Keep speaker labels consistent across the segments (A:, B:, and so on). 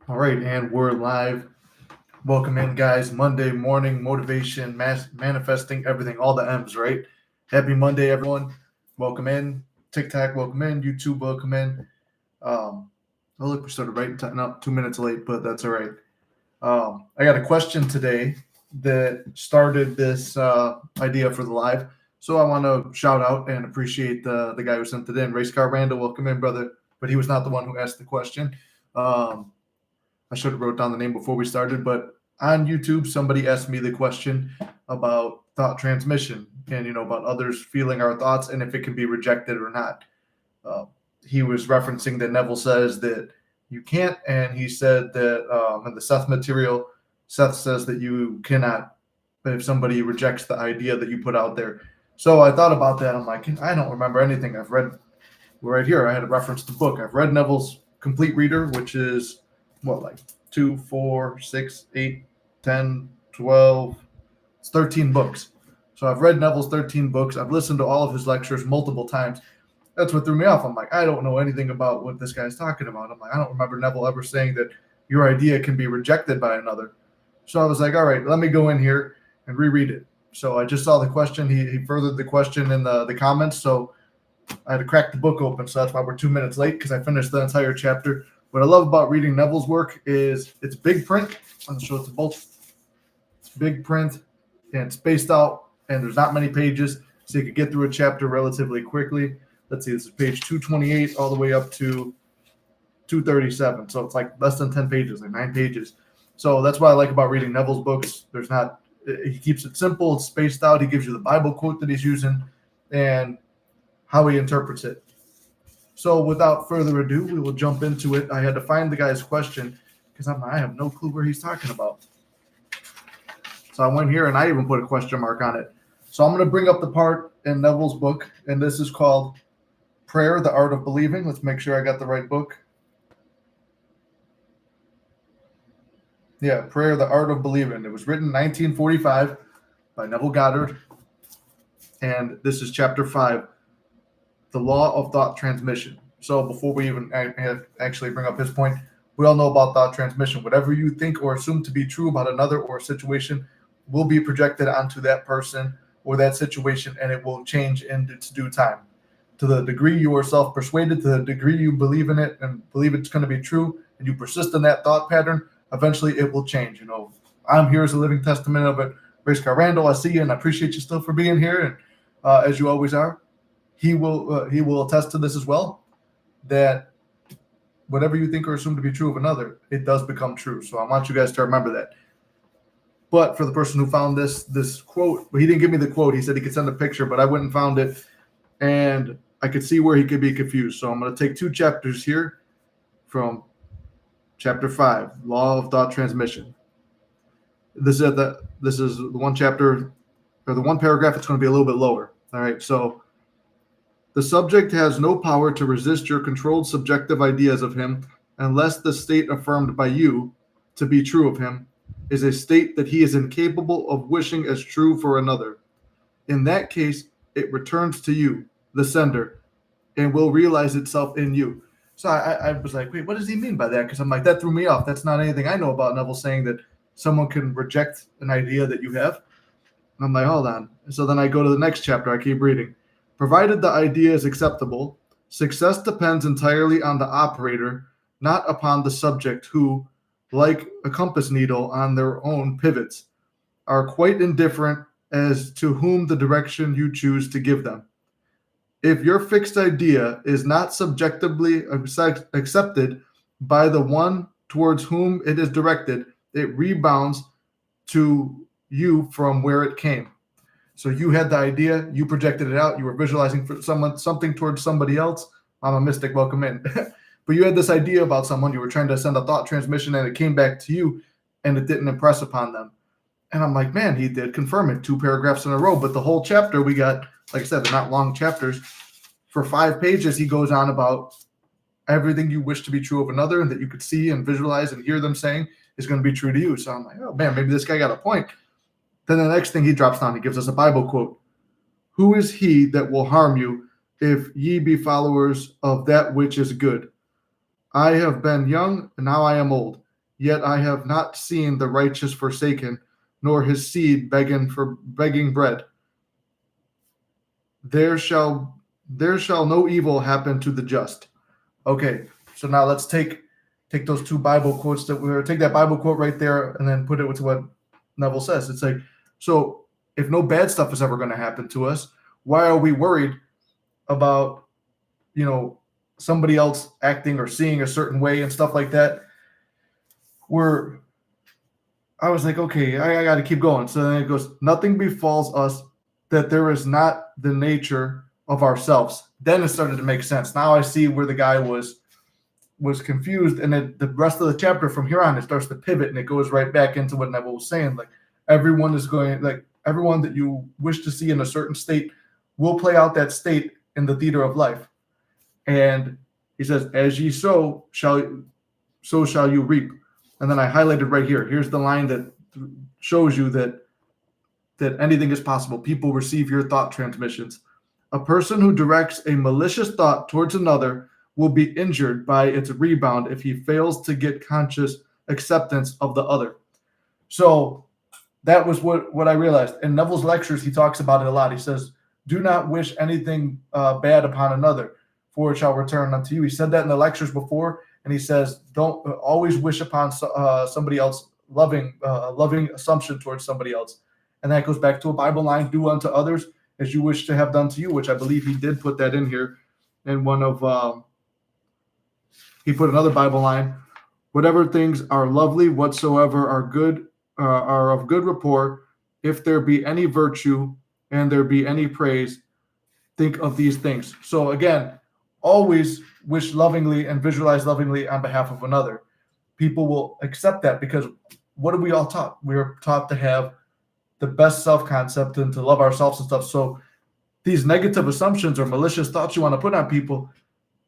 A: All right, and we're live. Welcome in, guys. Monday morning motivation, manifesting everything, all the M's, right? Happy Monday, everyone. Welcome in. TikTok, welcome in. YouTube, welcome in. Oh, look, we started right in time. No, 2 minutes late, but that's all right. I got a question today that started this idea for the live. So I want to shout out and appreciate the guy who sent it in. Race Car Randall, welcome in, brother. But he was not the one who asked the question. Um, I should have wrote down the name before we started, but on YouTube, somebody asked me the question about thought transmission and about others feeling our thoughts and if it can be rejected or not. Uh, he was referencing that Neville says that you can't, and he said that in the Seth material, Seth says that you cannot if somebody rejects the idea that you put out there. So I thought about that. I'm like, I don't remember anything. I've read right here. I had a reference to book. I've read Neville's Complete Reader, which is what, like 2, 4, 6, 8, 10, 12. It's 13 books. So I've read Neville's 13 books. I've listened to all of his lectures multiple times. That's what threw me off. I'm like, I don't know anything about what this guy's talking about. I'm like, I don't remember Neville ever saying that your idea can be rejected by another. So I was like, all right, let me go in here and reread it. So I just saw the question. He furthered the question in the comments. So I had to crack the book open, so that's why we're 2 minutes late because I finished the entire chapter. What I love about reading Neville's work is it's big print. I'm going to show it to both. It's big print and it's spaced out, and there's not many pages, so you could get through a chapter relatively quickly. Let's see, this is page 228 all the way up to 237. So it's like less than 10 pages, like 9 pages. So that's what I like about reading Neville's books. He keeps it simple, it's spaced out. He gives you the Bible quote that he's using and how he interprets it. So without further ado, we will jump into it. I had to find the guy's question because I have no clue where he's talking about. So I went here and I even put a question mark on it. So I'm going to bring up the part in Neville's book, and this is called Prayer, the Art of Believing. Let's make sure I got the right book. Yeah, Prayer, the Art of Believing. It was written in 1945 by Neville Goddard, and this is chapter 5, the law of thought transmission. So before we even actually bring up his point, we all know about thought transmission. Whatever you think or assume to be true about another or a situation will be projected onto that person or that situation, and it will change in its due time. To the degree you are self-persuaded, to the degree you believe in it and believe it's going to be true, and you persist in that thought pattern, eventually it will change. I'm here as a living testament of it. Race Car Randall, I see you, and I appreciate you still for being here, and as you always are. He will attest to this as well, that whatever you think or assume to be true of another, it does become true. So I want you guys to remember that. But for the person who found this quote, he didn't give me the quote. He said he could send a picture, but I went and found it, and I could see where he could be confused. So I'm going to take 2 chapters here from chapter 5, Law of Thought Transmission. This is the one chapter, or the one paragraph. It's going to be a little bit lower. All right, so the subject has no power to resist your controlled subjective ideas of him unless the state affirmed by you to be true of him is a state that he is incapable of wishing as true for another. In that case, it returns to you, the sender, and will realize itself in you. So I was like, wait, what does he mean by that? Because I'm like, that threw me off. That's not anything I know about Neville saying that someone can reject an idea that you have. And I'm like, hold on. So then I go to the next chapter. I keep reading. Provided the idea is acceptable, success depends entirely on the operator, not upon the subject who, like a compass needle on their own pivots, are quite indifferent as to whom the direction you choose to give them. If your fixed idea is not subjectively accepted by the one towards whom it is directed, it rebounds to you from where it came. So you had the idea, you projected it out, you were visualizing for something towards somebody else. I'm a mystic, welcome in. But you had this idea about someone, you were trying to send a thought transmission, and it came back to you, and it didn't impress upon them. And I'm like, man, he did confirm it 2 paragraphs in a row. But the whole chapter we got, like I said, they're not long chapters. For 5 pages, he goes on about everything you wish to be true of another and that you could see and visualize and hear them saying is going to be true to you. So I'm like, oh, man, maybe this guy got a point. Then the next thing he drops down, he gives us a Bible quote. Who is he that will harm you if ye be followers of that which is good? I have been young, and now I am old, Yet I have not seen the righteous forsaken, nor his seed begging bread. There shall no evil happen to the just. Okay, so now let's take those two Bible quotes take that Bible quote right there and then put it with what Neville says. It's like, so if no bad stuff is ever going to happen to us, why are we worried about, somebody else acting or seeing a certain way and stuff like that? I was like, okay, I got to keep going. So then it goes, nothing befalls us that there is not the nature of ourselves. Then it started to make sense. Now I see where the guy was confused, and then the rest of the chapter from here on, it starts to pivot and it goes right back into what Neville was saying. Like everyone that you wish to see in a certain state will play out that state in the theater of life. And he says, as ye sow, so shall you reap. And then I highlighted right here. Here's the line that shows you that anything is possible. People receive your thought transmissions. A person who directs a malicious thought towards another will be injured by its rebound if he fails to get conscious acceptance of the other. So that was what I realized. In Neville's lectures, he talks about it a lot. He says, do not wish anything bad upon another, for it shall return unto you. He said that in the lectures before, and he says, don't always wish upon somebody else loving assumption towards somebody else. And that goes back to a Bible line, do unto others as you wish to have done to you, which I believe he did put that in here. And he put another Bible line, whatever things are lovely, whatsoever are good, are of good rapport, if there be any virtue and there be any praise, think of these things. So again, always wish lovingly and visualize lovingly on behalf of another. People will accept that, because what are we all taught? We are taught to have the best self-concept and to love ourselves and stuff. So these negative assumptions or malicious thoughts you want to put on people,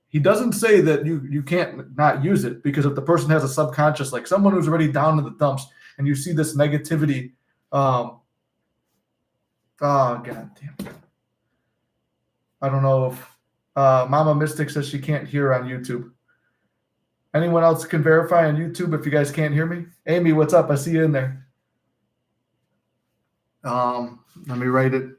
A: he doesn't say that you can't not use it, because if the person has a subconscious, like someone who's already down in the dumps, and you see this negativity, God damn. I don't know if Mama Mystic says she can't hear on YouTube. Anyone else can verify on YouTube if you guys can't hear me? Amy, what's up? I see you in there. Let me write it.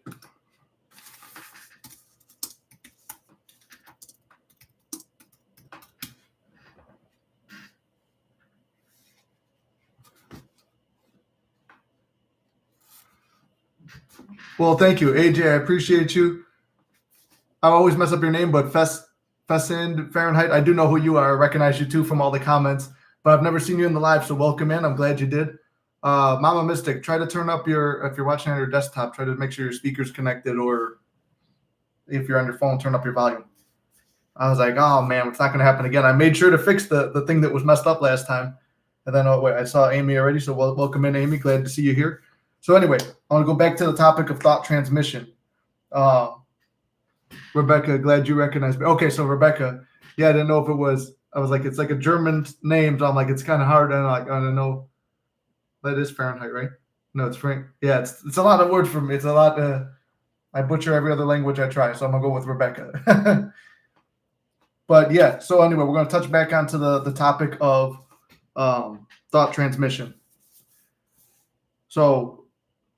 A: Well, thank you, AJ. I appreciate you. I always mess up your name, but Fessind Fahrenheit, I do know who you are. I recognize you too from all the comments, but I've never seen you in the live, so welcome in. I'm glad you did. Mama Mystic, try to turn up if you're watching on your desktop, try to make sure your speaker's connected, or if you're on your phone, turn up your volume. I was like, oh man, it's not going to happen again. I made sure to fix the thing that was messed up last time. And then, I saw Amy already, so welcome in, Amy. Glad to see you here. So anyway, I want to go back to the topic of thought transmission. Rebecca, glad you recognized me. Okay, so Rebecca, yeah, I didn't know if it was, I was like, it's like a German name, so I'm like, it's kind of hard, and I don't know. That is Fahrenheit, right? No, it's Frank. Yeah, it's a lot of words for me. It's a lot. I butcher every other language I try, so I'm gonna go with Rebecca. But yeah, so anyway, we're gonna touch back onto the topic of thought transmission. So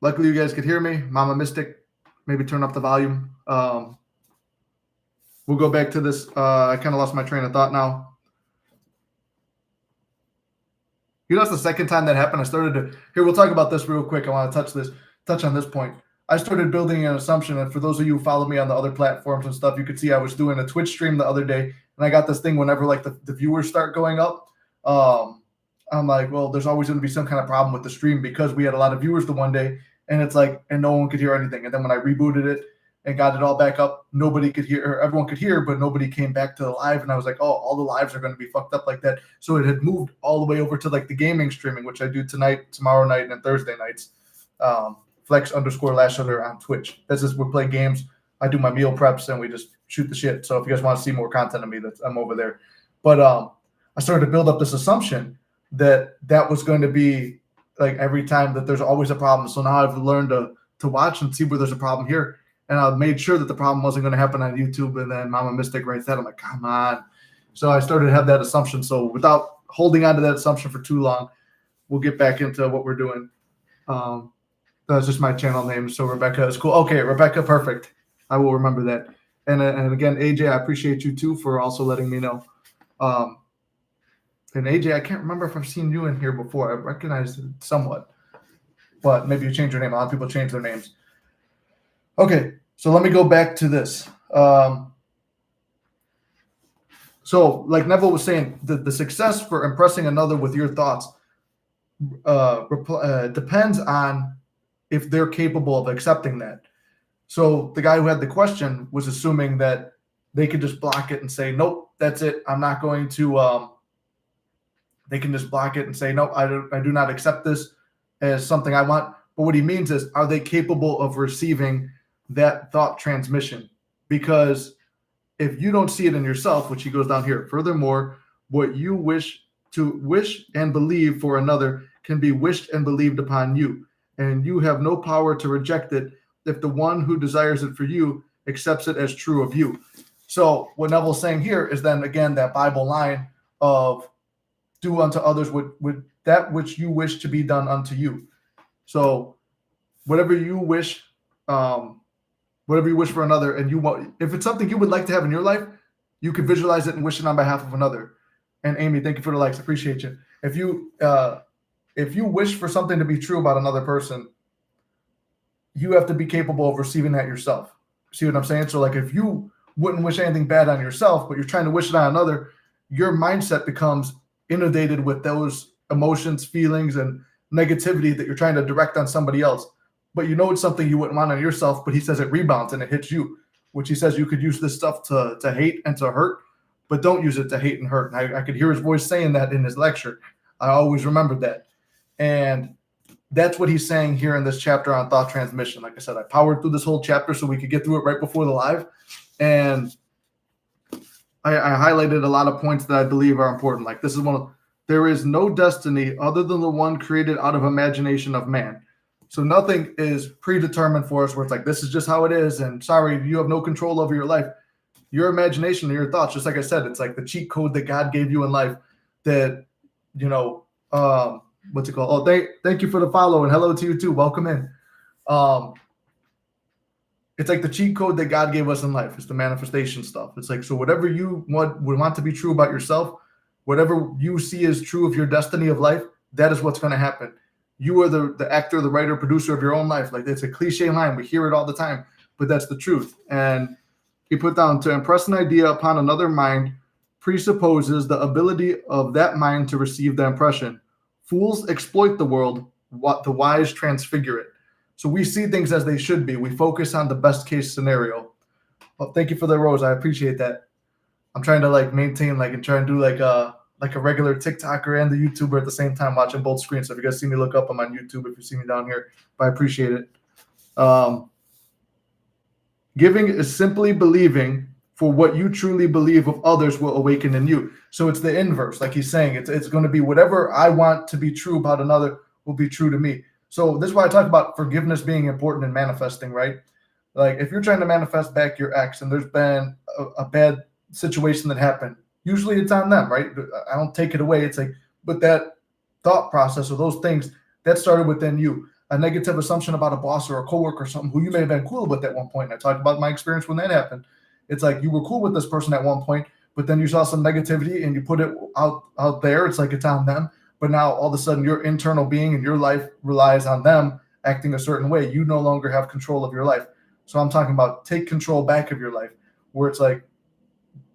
A: luckily you guys could hear me. Mama Mystic, maybe turn up the volume. We'll go back to this. I kind of lost my train of thought now. That's the second time that happened. I started to here. We'll talk about this real quick. I want to touch on this point. I started building an assumption, and for those of you who follow me on the other platforms and stuff, you could see I was doing a Twitch stream the other day, and I got this thing whenever like the viewers start going up. I'm like, well, there's always going to be some kind of problem with the stream, because we had a lot of viewers the one day, and it's like, and no one could hear anything. And then when I rebooted it and got it all back up, nobody could hear, or everyone could hear, but nobody came back to the live. And I was like, oh, all the lives are going to be fucked up like that. So it had moved all the way over to like the gaming streaming, which I do tonight, tomorrow night, and Thursday nights. Flex_Lasher on Twitch. This is, we play games. I do my meal preps and we just shoot the shit. So if you guys want to see more content of me, I'm over there. But I started to build up this assumption that was going to be like every time, that there's always a problem. So now I've learned to watch and see where there's a problem here. And I made sure that the problem wasn't going to happen on YouTube. And then Mama Mystic writes that. I'm like, come on. So I started to have that assumption. So without holding on to that assumption for too long, we'll get back into what we're doing. That's just my channel name. So Rebecca is cool. Okay, Rebecca, perfect. I will remember that. And again, AJ, I appreciate you too for also letting me know. And AJ, I can't remember if I've seen you in here before. I recognize it somewhat, but maybe you changed your name. A lot of people change their names. Okay, so let me go back to this. So like Neville was saying, the success for impressing another with your thoughts depends on if they're capable of accepting that. So the guy who had the question was assuming that they could just block it and say, nope, that's it. I'm not going to, they can just block it and say, no, I do not accept this as something I want. But what he means is, are they capable of receiving that thought transmission? Because if you don't see it in yourself, which he goes down here, furthermore, what you wish and believe for another can be wished and believed upon you, and you have no power to reject it if the one who desires it for you accepts it as true of you. So what Neville's saying here is then again that Bible line of do unto others with that which you wish to be done unto you. So whatever you wish for another, and you want, if it's something you would like to have in your life, you can visualize it and wish it on behalf of another. And Amy, thank you for the likes. Appreciate you. If you wish for something to be true about another person, you have to be capable of receiving that yourself. See what I'm saying? So like if you wouldn't wish anything bad on yourself, but you're trying to wish it on another, your mindset becomes inundated with those emotions, feelings, and negativity that you're trying to direct on somebody else. But you know it's something you wouldn't want on yourself, but he says it rebounds and it hits you, which he says you could use this stuff to hate and to hurt, but don't use it to hate and hurt. And I could hear his voice saying that in his lecture. I always remembered that. And that's what he's saying here in this chapter on thought transmission. Like I said, I powered through this whole chapter so we could get through it right before the live. And I highlighted a lot of points that I believe are important. Like this is there is no destiny other than the one created out of imagination of man. So nothing is predetermined for us where it's like, this is just how it is. And sorry, you have no control over your life. Your imagination and your thoughts, just like I said, it's like the cheat code that God gave you in life that, what's it called? Oh, thank you for the follow and hello to you too. Welcome in. It's like the cheat code that God gave us in life. It's the manifestation stuff. It's like, so whatever you would want to be true about yourself, whatever you see as true of your destiny of life, that is what's going to happen. You are the actor, the writer, producer of your own life. Like it's a cliche line. We hear it all the time, but that's the truth. And he put down, to impress an idea upon another mind presupposes the ability of that mind to receive the impression. Fools exploit the world, what the wise transfigure it. So we see things as they should be. We focus on the best case scenario. Well, thank you for the rose. I appreciate that. I'm trying to maintain and try and do like a regular TikToker and the YouTuber at the same time, watching both screens. So if you guys see me, look up. I'm on YouTube if you see me down here, but I appreciate it. Giving is simply believing, for what you truly believe of others will awaken in you. So it's the inverse. Like he's saying, it's going to be whatever I want to be true about another will be true to me. So this is why I talk about forgiveness being important in manifesting, right? Like if you're trying to manifest back your ex and there's been a bad situation that happened, usually it's on them, right? I don't take it away. It's like, but that thought process or those things that started within you. A negative assumption about a boss or a coworker or something who you may have been cool with at one point. And I talked about my experience when that happened. It's like you were cool with this person at one point, but then you saw some negativity and you put it out there. It's like it's on them. But now all of a sudden your internal being and your life relies on them acting a certain way. You no longer have control of your life. So I'm talking about take control back of your life, where it's like,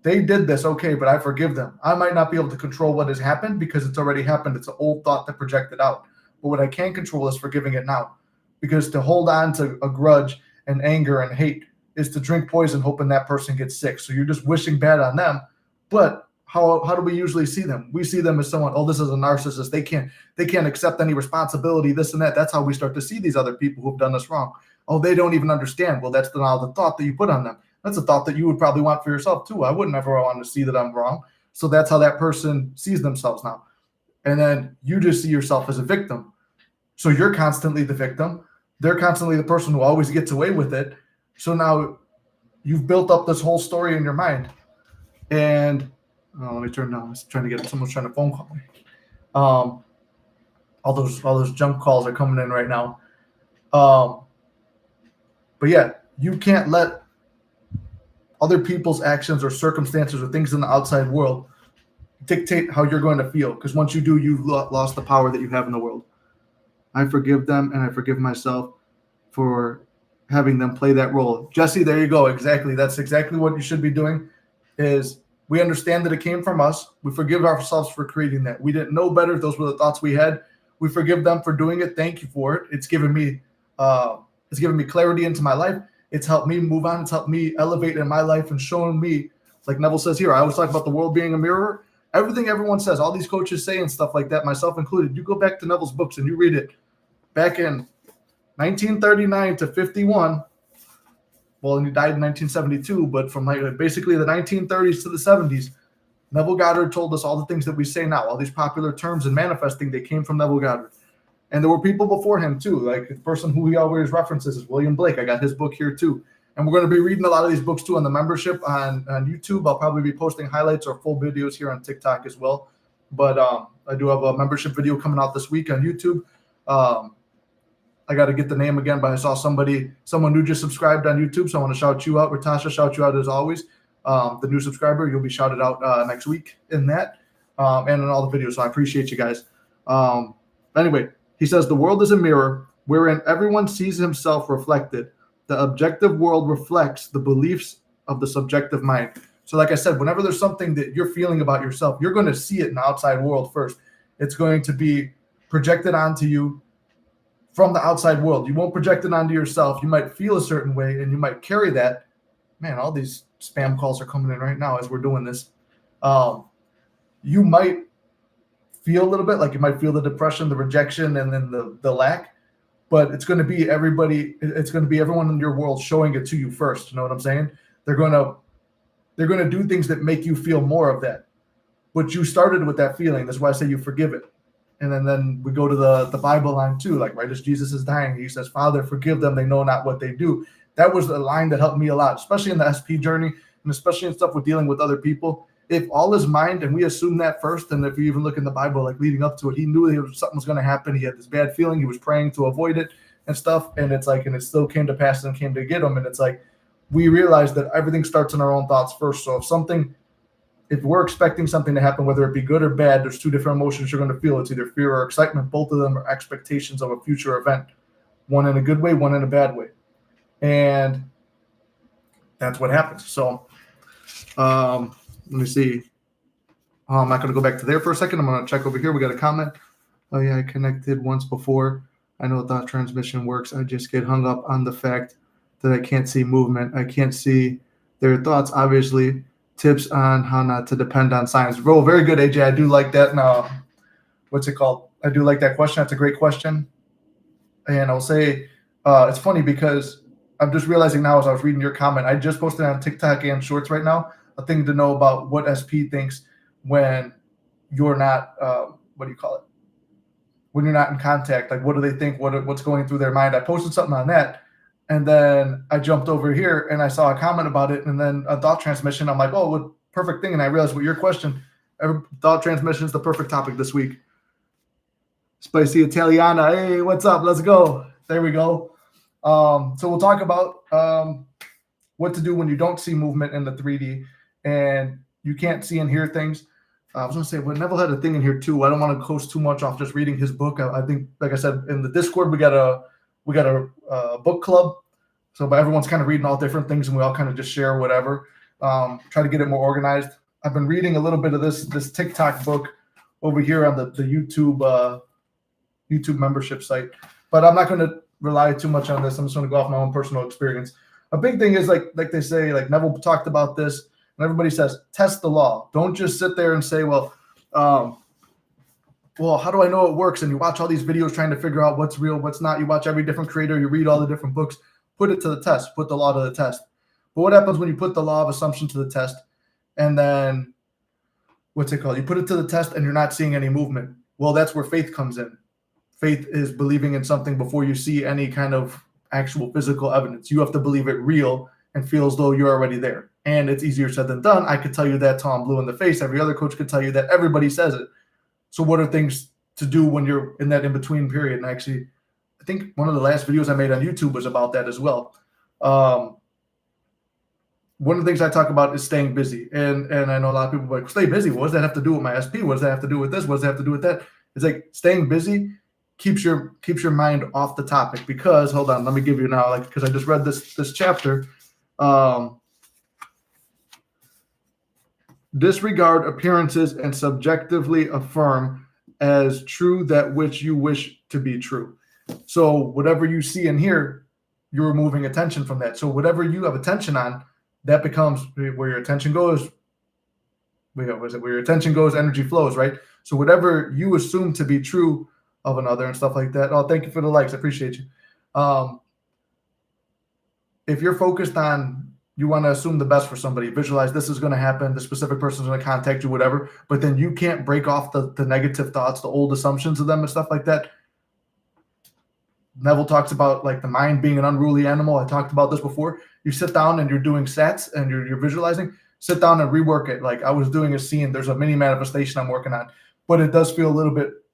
A: they did this, okay, but I forgive them. I might not be able to control what has happened because it's already happened. It's an old thought that projected out. But what I can control is forgiving it now. Because to hold on to a grudge and anger and hate is to drink poison hoping that person gets sick. So you're just wishing bad on them. But how do we usually see them? We see them as someone, oh, this is a narcissist. They can't accept any responsibility, this and that. That's how we start to see these other people who've done us wrong. Oh, they don't even understand. Well, that's now the thought that you put on them. That's a thought that you would probably want for yourself too. I wouldn't ever want to see that I'm wrong. So that's how that person sees themselves now. And then you just see yourself as a victim. So you're constantly the victim. They're constantly the person who always gets away with it. So now you've built up this whole story in your mind. And Let me turn down. I was trying to get someone's trying to phone call me. All those junk calls are coming in right now. But yeah, you can't let other people's actions or circumstances or things in the outside world dictate how you're going to feel. Because once you do, you've lost the power that you have in the world. I forgive them and I forgive myself for having them play that role. Jesse, there you go. Exactly. That's exactly what you should be doing. Is we understand that it came from us. We forgive ourselves for creating that. We didn't know better. Those were the thoughts we had. We forgive them for doing it. Thank you for it. It's given me clarity into my life. It's helped me move on. It's helped me elevate in my life and showing me, like Neville says here, I always talk about the world being a mirror. Everything everyone says, all these coaches say and stuff like that, myself included, you go back to Neville's books and you read it back in 1939 to 51. Well, and he died in 1972, but from like basically the 1930s to the 70s, Neville Goddard told us all the things that we say now, all these popular terms and manifesting, they came from Neville Goddard. And there were people before him too, like the person who he always references is William Blake. I got his book here too. And we're going to be reading a lot of these books too on the membership on YouTube. I'll probably be posting highlights or full videos here on TikTok as well. But I do have a membership video coming out this week on YouTube. I got to get the name again, but I saw someone who just subscribed on YouTube. So I want to shout you out. Ratasha, shout you out as always. The new subscriber, you'll be shouted out next week in that and in all the videos. So I appreciate you guys. Anyway, he says, the world is a mirror wherein everyone sees himself reflected. The objective world reflects the beliefs of the subjective mind. So like I said, whenever there's something that you're feeling about yourself, you're going to see it in the outside world first. It's going to be projected onto you from the outside world. You won't project it onto yourself. You might feel a certain way and you might carry that. Man, all these spam calls are coming in right now as we're doing this. You might feel a little bit like you might feel the depression, the rejection, and then the lack, but it's going to be everybody. It's going to be everyone in your world showing it to you first. You know what I'm saying? They're going to do things that make you feel more of that. But you started with that feeling. That's why I say you forgive it. And then we go to the Bible line too, like right as Jesus is dying, he says, Father, forgive them. They know not what they do. That was a line that helped me a lot, especially in the SP journey and especially in stuff with dealing with other people. If all is mind, and we assume that first, and if you even look in the Bible, like leading up to it, he knew something was going to happen. He had this bad feeling. He was praying to avoid it and stuff. And it's like, and it still came to pass and came to get him. And it's like, we realize that everything starts in our own thoughts first. So if we're expecting something to happen, whether it be good or bad, there's two different emotions you're going to feel. It's either fear or excitement. Both of them are expectations of a future event, one in a good way, one in a bad way. And that's what happens. So let me see. I'm not going to go back to there for a second. I'm going to check over here. We got a comment. Oh, yeah, I connected once before. I know thought transmission works. I just get hung up on the fact that I can't see movement. I can't see their thoughts, obviously. Tips on how not to depend on science. Bro, very good, AJ. I do like that. Now, what's it called? I do like that question. That's a great question. And I'll say it's funny because I'm just realizing now as I was reading your comment, I just posted on TikTok and Shorts right now a thing to know about what SP thinks when you're not, what do you call it? When you're not in contact. Like, what do they think? What's going through their mind? I posted something on that. And then I jumped over here and I saw a comment about it. And then a thought transmission. I'm like, oh, what perfect thing. And I realized what your question, thought transmission is the perfect topic this week. Spicy Italiana. Hey, what's up? Let's go. There we go. So we'll talk about what to do when you don't see movement in the 3D and you can't see and hear things. I was going to say, well, Neville had a thing in here too. I don't want to coast too much off just reading his book. I think, like I said, in the Discord, we got a book club. So but everyone's kind of reading all different things and we all kind of just share whatever. Try to get it more organized. I've been reading a little bit of this TikTok book over here on the YouTube membership site. But I'm not going to rely too much on this. I'm just going to go off my own personal experience. A big thing is like they say, like Neville talked about this, and everybody says, test the law. Don't just sit there and say, well, how do I know it works? And you watch all these videos trying to figure out what's real, what's not. You watch every different creator. You read all the different books. Put it to the test. Put the law to the test. But what happens when you put the law of assumption to the test and then, what's it called? You put it to the test and you're not seeing any movement. Well, that's where faith comes in. Faith is believing in something before you see any kind of actual physical evidence. You have to believe it real and feel as though you're already there. and it's easier said than done. I could tell you that till I'm blue in the face. Every other coach could tell you that. Everybody says it. So what are things to do when you're in that in-between period? And actually, I think one of the last videos I made on YouTube was about that as well. One of the things I talk about is staying busy. And I know a lot of people are like, stay busy. What does that have to do with my SP? What does that have to do with this? What does that have to do with that? It's like staying busy keeps your mind off the topic, because hold on, let me give you now, like, because I just read this chapter. Disregard appearances and subjectively affirm as true that which you wish to be true. So whatever you see and hear, you're removing attention from that. So whatever you have attention on, that becomes where your attention goes. Where your attention goes, energy flows, right? So whatever you assume to be true of another and stuff like that. Oh, thank you for the likes. I appreciate you. If you're focused on, you want to assume the best for somebody, visualize this is going to happen, the specific person is going to contact you, whatever, but then you can't break off the negative thoughts, the old assumptions of them and stuff like that. Neville talks about like the mind being an unruly animal. I talked about this before. You sit down and you're doing sets and you're visualizing, sit down and rework it. Like I was doing a scene, there's a mini manifestation I'm working on, but it does feel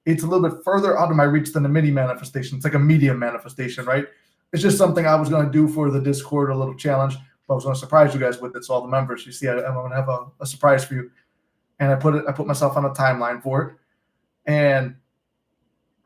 A: it's a little bit further out of my reach than a mini manifestation. It's like a medium manifestation, right? It's just something I was going to do for the Discord, a little challenge, but I was going to surprise you guys with it. So all the members, you see, I'm going to have a surprise for you. And I put myself on a timeline for it. And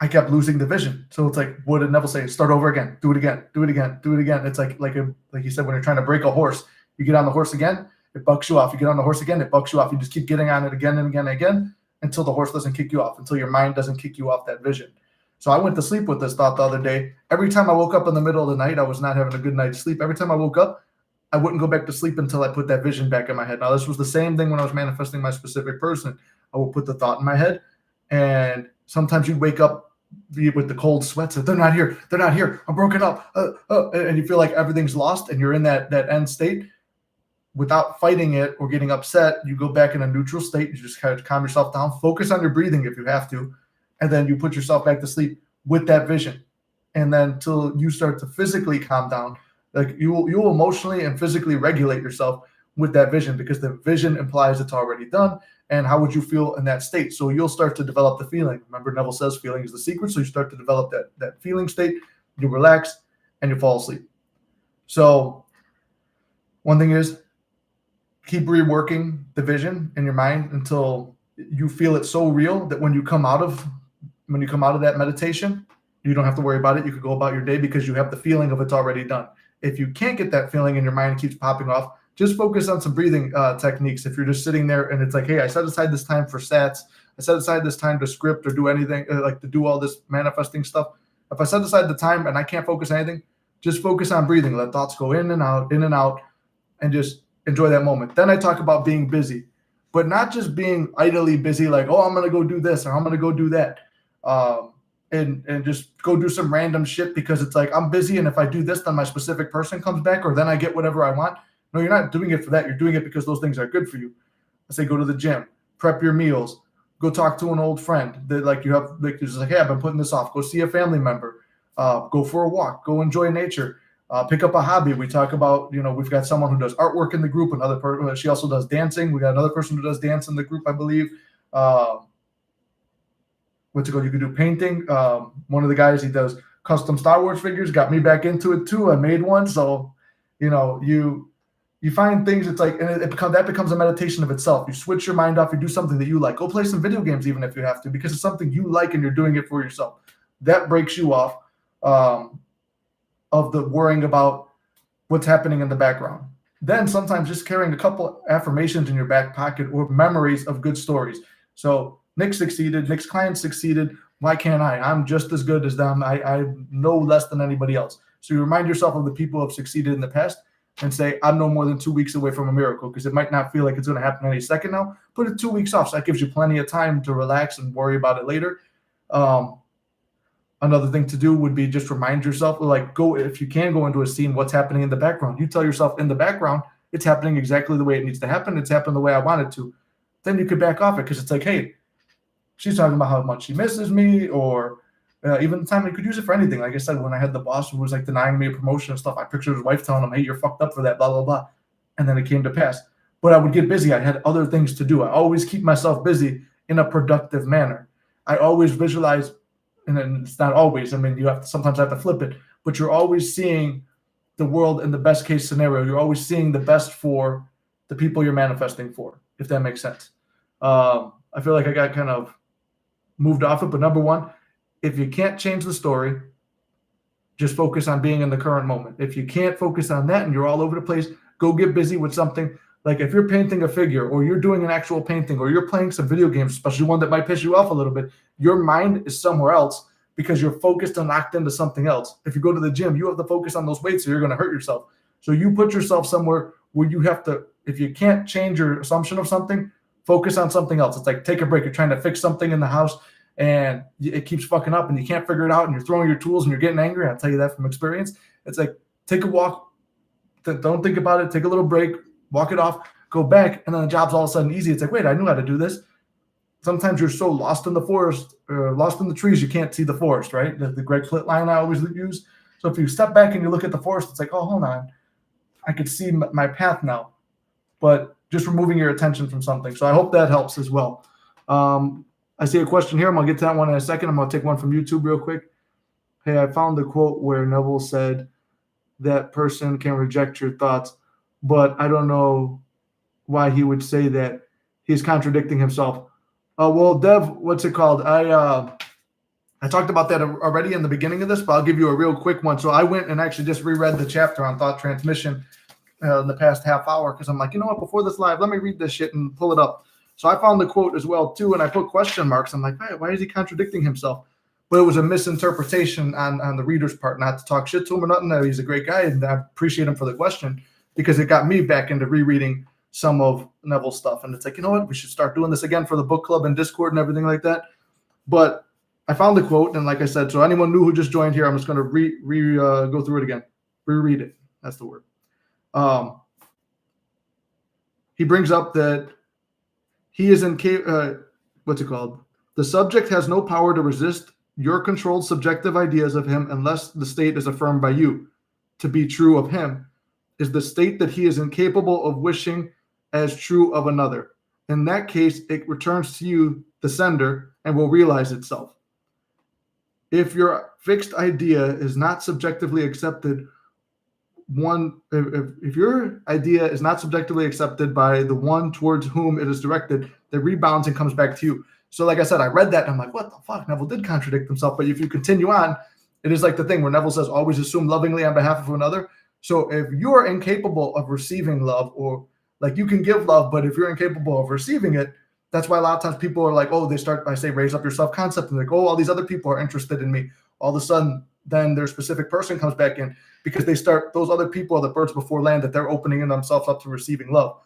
A: I kept losing the vision. So it's like, what did Neville say? Start over again. Do it again. Do it again. Do it again. It's like you said, when you're trying to break a horse, you get on the horse again, it bucks you off. You get on the horse again, it bucks you off. You just keep getting on it again and again and again until the horse doesn't kick you off, until your mind doesn't kick you off that vision. So I went to sleep with this thought the other day. Every time I woke up in the middle of the night, I was not having a good night's sleep. Every time I woke up, I wouldn't go back to sleep until I put that vision back in my head. Now, this was the same thing when I was manifesting my specific person. I would put the thought in my head, and sometimes you'd wake up with the cold sweats. They're not here. They're not here. I'm broken up. And you feel like everything's lost, and you're in that end state. Without fighting it or getting upset, you go back in a neutral state. You just kind of calm yourself down, focus on your breathing if you have to, and then you put yourself back to sleep with that vision. And then till you start to physically calm down, like you will emotionally and physically regulate yourself with that vision, because the vision implies it's already done. And how would you feel in that state? So you'll start to develop the feeling. Remember, Neville says feeling is the secret. So you start to develop that feeling state, you relax, and you fall asleep. So one thing is, keep reworking the vision in your mind until you feel it so real that when you come out of that meditation, you don't have to worry about it. You could go about your day because you have the feeling of it's already done. If you can't get that feeling and your mind keeps popping off, just focus on some breathing techniques. If you're just sitting there and it's like, hey, I set aside this time for sats, I set aside this time to script or do anything, like to do all this manifesting stuff. If I set aside the time and I can't focus on anything, just focus on breathing. Let thoughts go in and out, and just enjoy that moment. Then I talk about being busy, but not just being idly busy, like, oh, I'm going to go do this or I'm going to go do that. And just go do some random shit because it's like, I'm busy. And if I do this, then my specific person comes back, or then I get whatever I want. No, you're not doing it for that. You're doing it because those things are good for you. I say, go to the gym, prep your meals, go talk to an old friend that like you have, like, just like, hey, I've been putting this off. Go see a family member, go for a walk, go enjoy nature. Pick up a hobby. We talk about, we've got someone who does artwork in the group. Another person, she also does dancing. We got another person who does dance in the group, I believe. You could do painting. One of the guys, he does custom Star Wars figures. Got me back into it too. I made one. So, you find things. It's like, and that becomes a meditation of itself. You switch your mind off. You do something that you like. Go play some video games, even if you have to, because it's something you like and you're doing it for yourself. That breaks you off of the worrying about what's happening in the background. Then sometimes just carrying a couple affirmations in your back pocket or memories of good stories. So Nick succeeded, Nick's client succeeded. Why can't I? I'm just as good as them. I know less than anybody else. So you remind yourself of the people who have succeeded in the past and say, I'm no more than 2 weeks away from a miracle, because it might not feel like it's going to happen any second now. Put it 2 weeks off. So that gives you plenty of time to relax and worry about it later. Another thing to do would be just remind yourself, like, if you can go into a scene, what's happening in the background. You tell yourself in the background, it's happening exactly the way it needs to happen. It's happened the way I want it to. Then you could back off it, because it's like, hey, she's talking about how much she misses me, or even the time you could use it for anything. Like I said, when I had the boss who was like denying me a promotion and stuff, I pictured his wife telling him, hey, you're fucked up for that, blah, blah, blah. and then it came to pass. But I would get busy. I had other things to do. I always keep myself busy in a productive manner. I always visualize, and then it's not always. I mean, sometimes have to flip it, but you're always seeing the world in the best case scenario. You're always seeing the best for the people you're manifesting for, if that makes sense. I feel like I got kind of moved off it, but number one, if you can't change the story, just focus on being in the current moment. If you can't focus on that and you're all over the place, go get busy with something. Like if you're painting a figure or you're doing an actual painting or you're playing some video games, especially one that might piss you off a little bit, your mind is somewhere else because you're focused and locked into something else. If you go to the gym, you have to focus on those weights or you're going to hurt yourself. So you put yourself somewhere where you have to, if you can't change your assumption of something, focus on something else. It's like take a break. You're trying to fix something in the house and it keeps fucking up and you can't figure it out and you're throwing your tools and you're getting angry. I'll tell you that from experience. It's like take a walk. Don't think about it. Take a little break. Walk it off. Go back, and then the job's all of a sudden easy. It's like, wait, I knew how to do this. Sometimes you're so lost in the forest, lost in the trees, you can't see the forest, right? The Greg Plitt line I always use. So if you step back and you look at the forest, it's like, oh, hold on. I could see my path now. But just removing your attention from something. So I hope that helps as well. I see a question here. I'm going to get to that one in a second. I'm going to take one from YouTube real quick. Hey, I found the quote where Neville said that person can reject your thoughts, but I don't know why he would say that. He's contradicting himself. Well, Dev, what's it called? I talked about that already in the beginning of this, but I'll give you a real quick one. So I went and actually just reread the chapter on thought transmission in the past half hour because I'm like, you know what? Before this live, let me read this shit and pull it up. So I found the quote as well too, and I put question marks. I'm like, why is he contradicting himself? But it was a misinterpretation on the reader's part. Not to talk shit to him or nothing. He's a great guy, and I appreciate him for the question because it got me back into rereading some of Neville's stuff. And it's like, you know what? We should start doing this again for the book club and Discord and everything like that. But I found the quote, and like I said, so anyone new who just joined here, I'm just going to go through it again. Reread it. That's the word. He brings up that he is what's it called? The subject has no power to resist your controlled subjective ideas of him unless the state is affirmed by you to be true of him, is the state that he is incapable of wishing as true of another. In that case, it returns to you, the sender, and will realize itself. If your fixed idea is not subjectively accepted, if your idea is not subjectively accepted by the one towards whom it is directed, it rebounds and comes back to you. So like I said, I read that and I'm like, what the fuck? Neville did contradict himself. But if you continue on, it is like the thing where Neville says, always assume lovingly on behalf of another. So if you're incapable of receiving love, or like you can give love, but if you're incapable of receiving it, that's why a lot of times people are like, oh, they start by raise up your self-concept and like, oh, all these other people are interested in me. All of a sudden, then their specific person comes back in because those other people are the birds before land that they're opening themselves up to receiving love.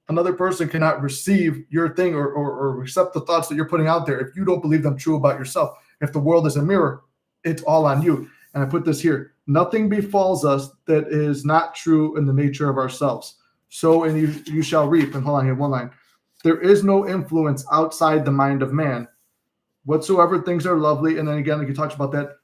A: Another person cannot receive your thing or accept the thoughts that you're putting out there if you don't believe them true about yourself. If the world is a mirror, it's all on you. And I put this here. Nothing befalls us that is not true in the nature of ourselves. So, and you shall reap. And hold on here, one line. There is no influence outside the mind of man. Whatsoever things are lovely. And then again, he talks about that.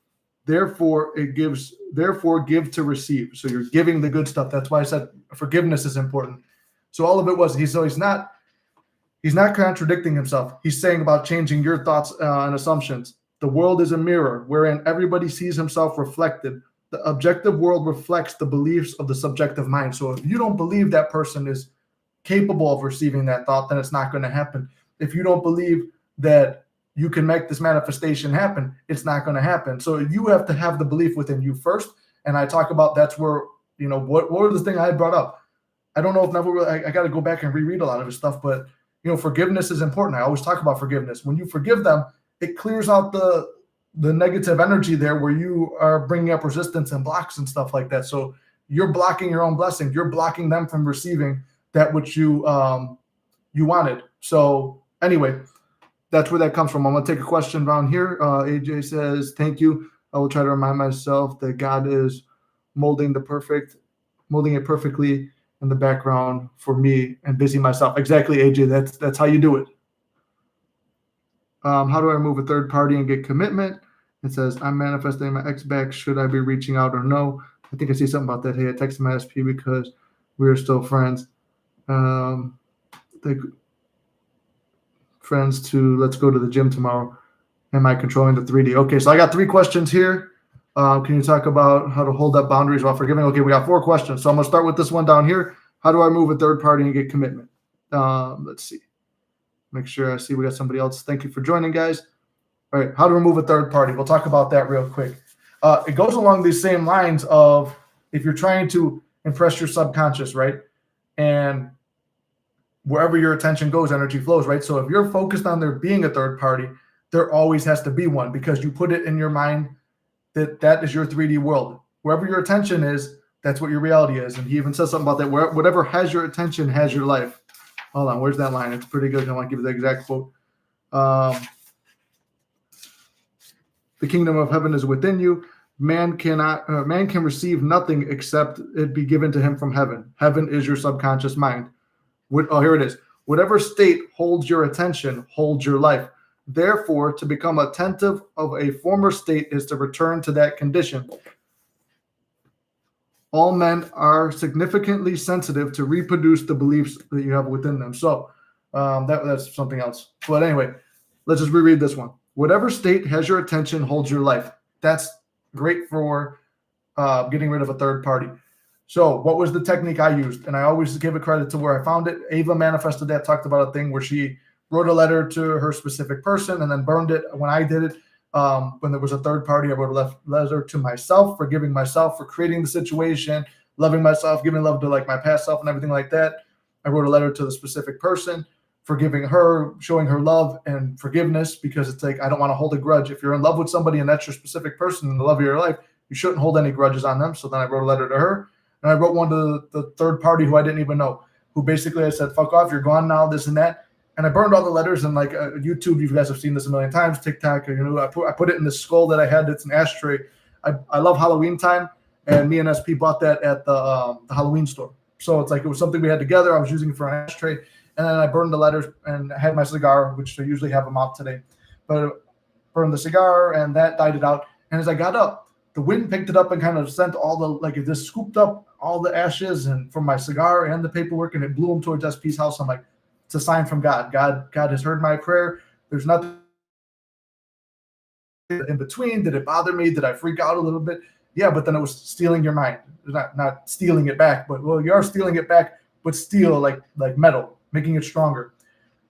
A: Therefore give to receive. So you're giving the good stuff. That's why I said forgiveness is important. So all of it was, he's not contradicting himself. He's saying about changing your thoughts and assumptions. The world is a mirror wherein everybody sees himself reflected. The objective world reflects the beliefs of the subjective mind. So if you don't believe that person is capable of receiving that thought, then it's not going to happen. If you don't believe that you can make this manifestation happen, it's not going to happen. So you have to have the belief within you first. And I talk about that's where, what was the thing I had brought up? I don't know if Neville, I got to go back and reread a lot of his stuff, but forgiveness is important. I always talk about forgiveness. When you forgive them, it clears out the negative energy there where you are bringing up resistance and blocks and stuff like that. So you're blocking your own blessing. You're blocking them from receiving that which you wanted. So anyway, that's where that comes from. I'm going to take a question around here. AJ says, thank you. I will try to remind myself that God is molding it perfectly in the background for me and busy myself. Exactly, AJ. That's how you do it. How do I remove a third party and get commitment? It says, I'm manifesting my ex back. Should I be reaching out or no? I think I see something about that. Hey, I texted my SP because We are still friends. Friends to let's go to the gym tomorrow. Am I controlling the 3D? Okay, so I got 3 questions here. Can you talk about how to hold up boundaries while forgiving? Okay, we got 4 questions. So I'm going to start with this one down here. How do I move a third party and get commitment? Let's see. Make sure I see we got somebody else. Thank you for joining, guys. All right, how to remove a third party. We'll talk about that real quick. It goes along these same lines of if you're trying to impress your subconscious, right? And wherever your attention goes, energy flows, right? So if you're focused on there being a third party, there always has to be one because you put it in your mind that is your 3D world. Wherever your attention is, that's what your reality is. And he even says something about that. Whatever has your attention has your life. Hold on, where's that line? It's pretty good. I want to give you the exact quote. The kingdom of heaven is within you. Man can receive nothing except it be given to him from heaven. Heaven is your subconscious mind. Here it is. Whatever state holds your attention holds your life. Therefore, to become attentive of a former state is to return to that condition. All men are significantly sensitive to reproduce the beliefs that you have within them. So that's something else. But anyway, let's just reread this one. Whatever state has your attention holds your life. That's great for getting rid of a third party. So what was the technique I used? And I always give a credit to where I found it. Ava Manifested That talked about a thing where she wrote a letter to her specific person and then burned it. When I did it, when there was a third party, I wrote a letter to myself, forgiving myself for creating the situation, loving myself, giving love to like my past self and everything like that. I wrote a letter to the specific person, forgiving her, showing her love and forgiveness, because it's like, I don't want to hold a grudge. If you're in love with somebody and that's your specific person in the love of your life, you shouldn't hold any grudges on them. So then I wrote a letter to her. And I wrote one to the third party who I didn't even know, who basically I said, fuck off, you're gone now, this and that. And I burned all the letters, and like YouTube, you guys have seen this a million times, TikTok, I put it in this skull that I had. It's an ashtray. I love Halloween time, and me and SP bought that at the Halloween store. So it's like it was something we had together. I was using it for an ashtray, and then I burned the letters and I had my cigar, which I usually have them out today. But burned the cigar, and that died it out. And as I got up, the wind picked it up and kind of sent all the, like it just scooped up all the ashes and from my cigar and the paperwork, and it blew them towards SP's house. I'm like, it's a sign from God. God has heard my prayer. There's nothing in between. Did it bother me? Did I freak out a little bit? Yeah, but then it was stealing your mind. Not stealing it back, but well, you are stealing it back, but steal like metal, making it stronger.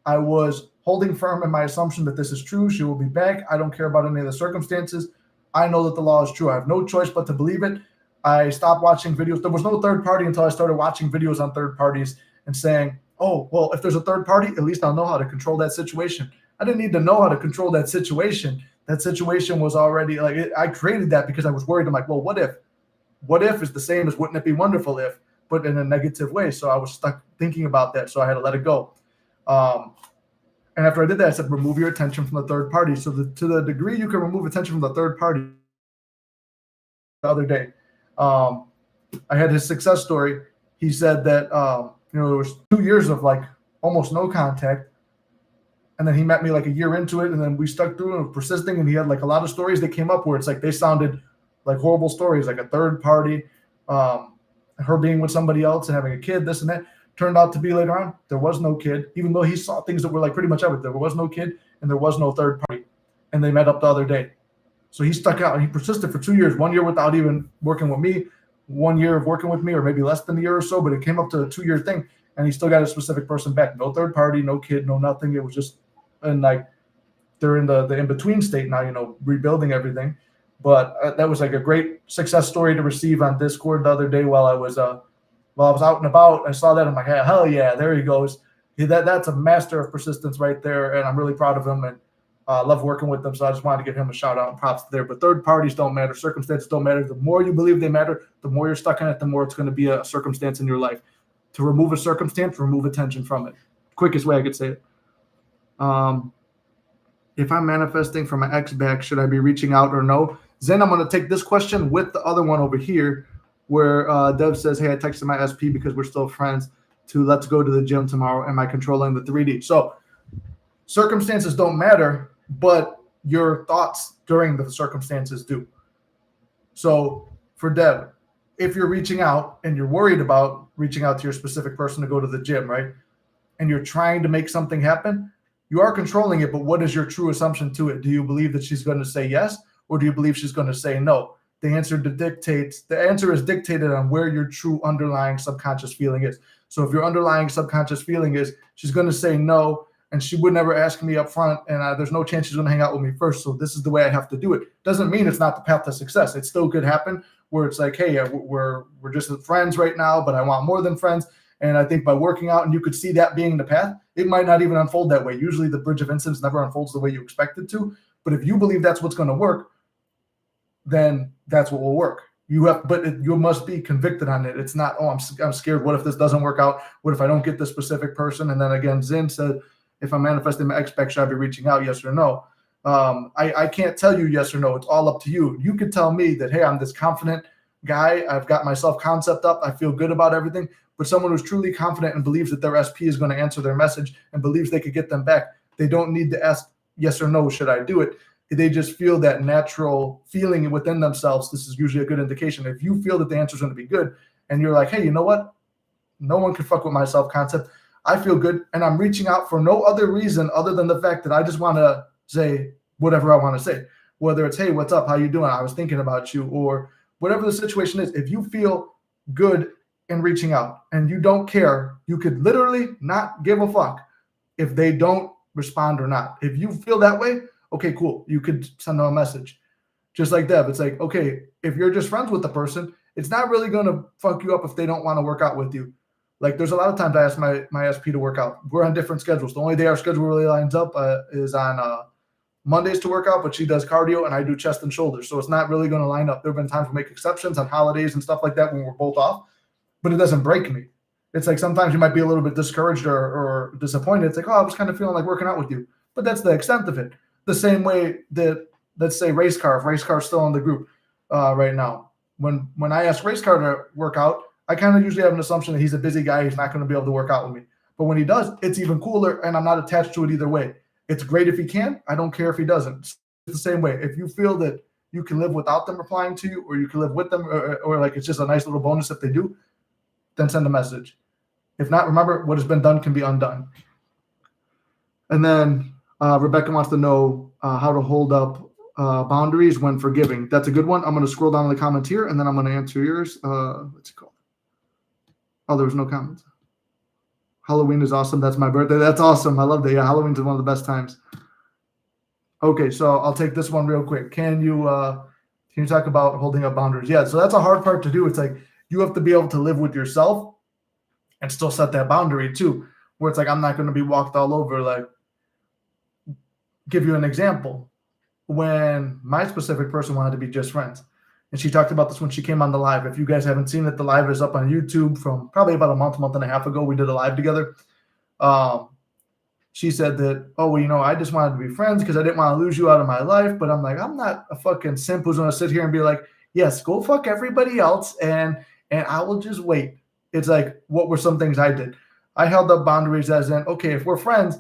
A: I was holding firm in my assumption that this is true. She will be back. I don't care about any of the circumstances. I know that the law is true. I have no choice but to believe it. I stopped watching videos. There was no third party until I started watching videos on third parties and saying, oh, well, if there's a third party, at least I'll know how to control that situation. I didn't need to know how to control that situation. That situation was already I created that because I was worried. I'm like, well, what if? What if is the same as wouldn't it be wonderful if, but in a negative way. So I was stuck thinking about that. So I had to let it go. And after I did that, I said, remove your attention from the third party. So to the degree you can remove attention from the third party. The other day, I had his success story. He said that, there was 2 years of like almost no contact. And then he met me like a year into it. And then we stuck through and persisting. And he had like a lot of stories that came up where it's like, they sounded like horrible stories, like a third party, her being with somebody else and having a kid, this and that. Turned out to be later on, there was no kid, even though he saw things that were like pretty much everything. There was no kid and there was no third party. And they met up the other day. So he stuck out and he persisted for 2 years, 1 year without even working with me, 1 year of working with me, or maybe less than a year or so, but it came up to a 2 year thing. And he still got a specific person back. No third party, no kid, no nothing. It was just, and like they're in the in-between state now, rebuilding everything. But that was like a great success story to receive on Discord the other day while I was out and about. I saw that. I'm like, hey, hell yeah, there he goes. That's a master of persistence right there. And I'm really proud of him and love working with them. So I just wanted to give him a shout out and props there. But third parties don't matter. Circumstances don't matter. The more you believe they matter, the more you're stuck in it, the more it's going to be a circumstance in your life. To remove a circumstance, remove attention from it. Quickest way I could say it. If I'm manifesting for my ex back, should I be reaching out or no? Zen, I'm going to take this question with the other one over here where Dev says, hey, I texted my SP because we're still friends to let's go to the gym tomorrow. Am I controlling the 3D? So circumstances don't matter, but your thoughts during the circumstances do. So for Dev, if you're reaching out and you're worried about reaching out to your specific person to go to the gym, right? And you're trying to make something happen, you are controlling it, but what is your true assumption to it? Do you believe that she's going to say yes, or do you believe she's going to say no? The answer is dictated on where your true underlying subconscious feeling is. So if your underlying subconscious feeling is she's going to say no, and she would never ask me up front, and there's no chance she's going to hang out with me first, so this is the way I have to do it. Doesn't mean it's not the path to success. It still could happen where it's like, hey, we're just friends right now, but I want more than friends. And I think by working out, and you could see that being the path, it might not even unfold that way. Usually the bridge of incidents never unfolds the way you expect it to. But if you believe that's what's going to work, then that's what will work. You must be convicted on it. It's not, I'm scared. What if this doesn't work out? What if I don't get this specific person? And then again, Zin said, if I'm manifesting my expect, should I be reaching out? Yes or no? I can't tell you yes or no. It's all up to you. You could tell me that, hey, I'm this confident guy. I've got my self-concept up. I feel good about everything. But someone who's truly confident and believes that their SP is going to answer their message and believes they could get them back, they don't need to ask yes or no, should I do it? They just feel that natural feeling within themselves. This is usually a good indication. If you feel that the answer is going to be good and you're like, hey, you know what? No one can fuck with my self-concept. I feel good, and I'm reaching out for no other reason other than the fact that I just want to say whatever I want to say. Whether it's, hey, what's up? How you doing? I was thinking about you, or whatever the situation is. If you feel good in reaching out and you don't care, you could literally not give a fuck if they don't respond or not. If you feel that way, okay, cool. You could send them a message. Just like Dev, it's like, okay, if you're just friends with the person, it's not really going to fuck you up if they don't want to work out with you. Like there's a lot of times I ask my SP to work out. We're on different schedules. The only day our schedule really lines up is on Mondays to work out, but she does cardio and I do chest and shoulders. So it's not really going to line up. There have been times we make exceptions on holidays and stuff like that when we're both off, but it doesn't break me. It's like sometimes you might be a little bit discouraged or disappointed. It's like, oh, I was kind of feeling like working out with you. But that's the extent of it. The same way that, let's say, Race Car, if Race Car's still in the group right now. When I ask Race Car to work out, I kind of usually have an assumption that he's a busy guy. He's not going to be able to work out with me. But when he does, it's even cooler, and I'm not attached to it either way. It's great if he can. I don't care if he doesn't. It's the same way. If you feel that you can live without them replying to you, or you can live with them, or like it's just a nice little bonus if they do, then send a message. If not, remember, what has been done can be undone. And then Rebecca wants to know how to hold up boundaries when forgiving. That's a good one. I'm going to scroll down the comments here, and then I'm going to answer yours. What's it called? Oh, there was no comments. Halloween is awesome. That's my birthday. That's awesome. I love that. Yeah, Halloween's one of the best times. Okay, so I'll take this one real quick. Can you talk about holding up boundaries? Yeah, so that's a hard part to do. It's like you have to be able to live with yourself and still set that boundary too, where it's like I'm not going to be walked all over. Like, give you an example. When my specific person wanted to be just friends, and she talked about this when she came on the live. If you guys haven't seen it, the live is up on YouTube from probably about a month and a half ago. We did a live together. She said that, oh, well, you know, I just wanted to be friends because I didn't want to lose you out of my life. But I'm like, I'm not a fucking simp who's going to sit here and be like, yes, go fuck everybody else, and I will just wait. It's like, what were some things I did? I held up boundaries as in, okay, if we're friends,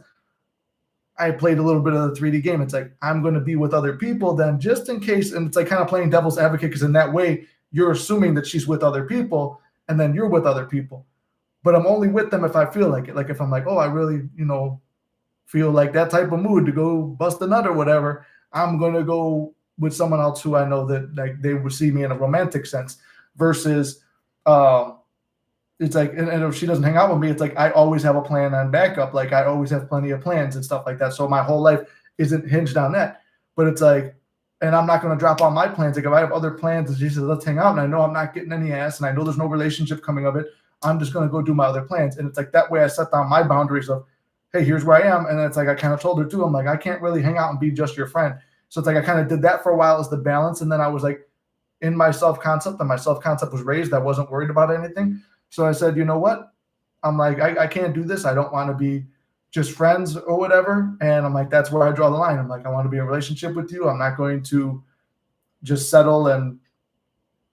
A: I played a little bit of the 3D game. It's like, I'm going to be with other people then just in case. And it's like kind of playing devil's advocate, because in that way, you're assuming that she's with other people and then you're with other people. But I'm only with them if I feel like it. Like if I'm like, oh, I really, feel like that type of mood to go bust a nut or whatever, I'm going to go with someone else who I know that like they would see me in a romantic sense versus it's like, and if she doesn't hang out with me, it's like I always have a plan on backup. Like I always have plenty of plans and stuff like that. So my whole life isn't hinged on that. But it's like, and I'm not going to drop all my plans. Like if I have other plans and she says, let's hang out, and I know I'm not getting any ass and I know there's no relationship coming of it, I'm just going to go do my other plans. And it's like that way I set down my boundaries of, hey, here's where I am. And it's like I kind of told her too, I'm like, I can't really hang out and be just your friend. So it's like I kind of did that for a while as the balance. And then I was like in my self-concept, and my self-concept was raised. I wasn't worried about anything. So I said, you know what? I'm like, I can't do this. I don't want to be just friends or whatever. And I'm like, that's where I draw the line. I'm like, I want to be in a relationship with you. I'm not going to just settle and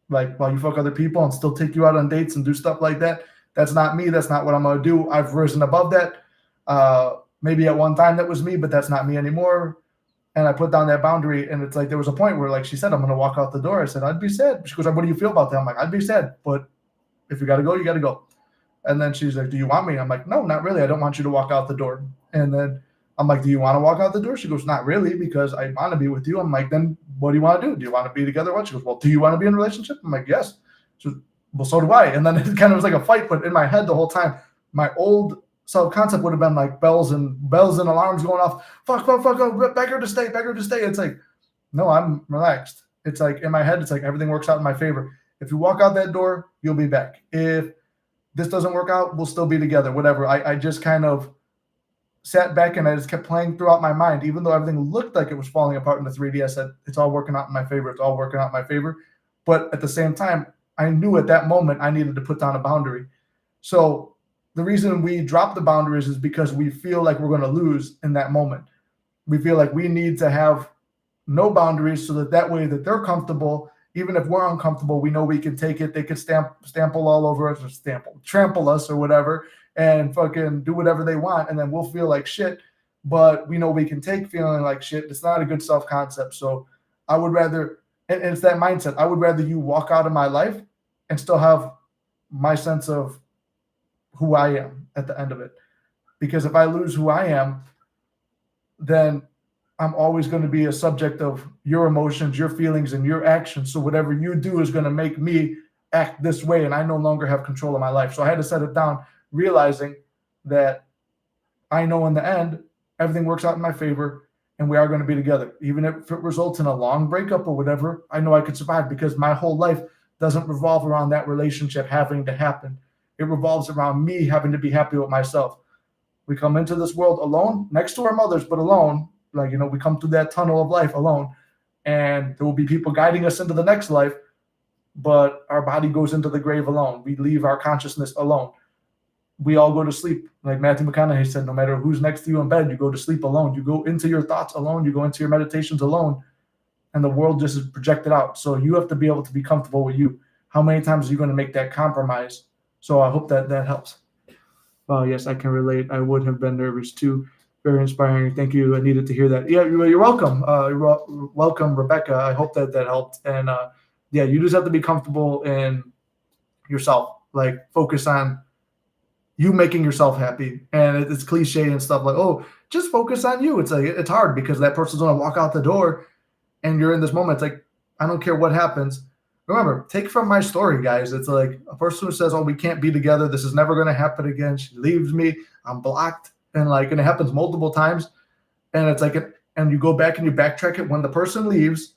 A: like while you fuck other people and still take you out on dates and do stuff like that. That's not me. That's not what I'm going to do. I've risen above that. Maybe at one time that was me, but that's not me anymore. And I put down that boundary, and it's like there was a point where like she said, I'm gonna walk out the door. I said, I'd be sad. She goes, what do you feel about that? I'm like, I'd be sad, but if you gotta go, you gotta go. And then she's like, do you want me? I'm like, no, not really. I don't want you to walk out the door. And then I'm like, do you want to walk out the door? She goes, not really, because I want to be with you. I'm like, then what do you want to do? Do you want to be together? What? She goes, well, do you want to be in a relationship? I'm like, yes. She goes, well, so do I. And then it kind of was like a fight, but in my head the whole time, my old self-concept would have been like bells and alarms going off. Fuck, beg her to stay, beg her to stay. It's like, no, I'm relaxed. It's like in my head, it's like everything works out in my favor. If you walk out that door, you'll be back. If this doesn't work out, we'll still be together, whatever. I just kind of sat back and I just kept playing throughout my mind, even though everything looked like it was falling apart in the 3D. I said, it's all working out in my favor. It's all working out in my favor. But at the same time, I knew at that moment I needed to put down a boundary. So the reason we drop the boundaries is because we feel like we're going to lose in that moment. We feel like we need to have no boundaries so that way that they're comfortable. Even if we're uncomfortable, we know we can take it. They could stample all over us or trample us or whatever and fucking do whatever they want. And then we'll feel like shit, but we know we can take feeling like shit. It's not a good self-concept. So I would rather, and it's that mindset. I would rather you walk out of my life and still have my sense of who I am at the end of it. Because if I lose who I am, then I'm always going to be a subject of your emotions, your feelings, and your actions. So whatever you do is going to make me act this way, and I no longer have control of my life. So I had to set it down, realizing that I know in the end, everything works out in my favor, and we are going to be together. Even if it results in a long breakup or whatever, I know I could survive because my whole life doesn't revolve around that relationship having to happen. It revolves around me having to be happy with myself. We come into this world alone, next to our mothers, but alone. Like, we come through that tunnel of life alone, and there will be people guiding us into the next life, but our body goes into the grave alone. We leave our consciousness alone. We all go to sleep. Like Matthew McConaughey said, no matter who's next to you in bed, you go to sleep alone. You go into your thoughts alone. You go into your meditations alone, and the world just is projected out. So you have to be able to be comfortable with you. How many times are you going to make that compromise? So I hope that helps. Well, yes, I can relate. I would have been nervous too. Very inspiring. Thank you. I needed to hear that. Yeah, you're welcome. Welcome, Rebecca. I hope that helped. And yeah, you just have to be comfortable in yourself. Like, focus on you making yourself happy. And it's cliche and stuff like, oh, just focus on you. It's like, it's hard because that person's going to walk out the door and you're in this moment. It's like, I don't care what happens. Remember, take from my story, guys. It's like a person who says, oh, we can't be together. This is never going to happen again. She leaves me. I'm blocked. And it happens multiple times. And it's like, and you go back and you backtrack it. When the person leaves,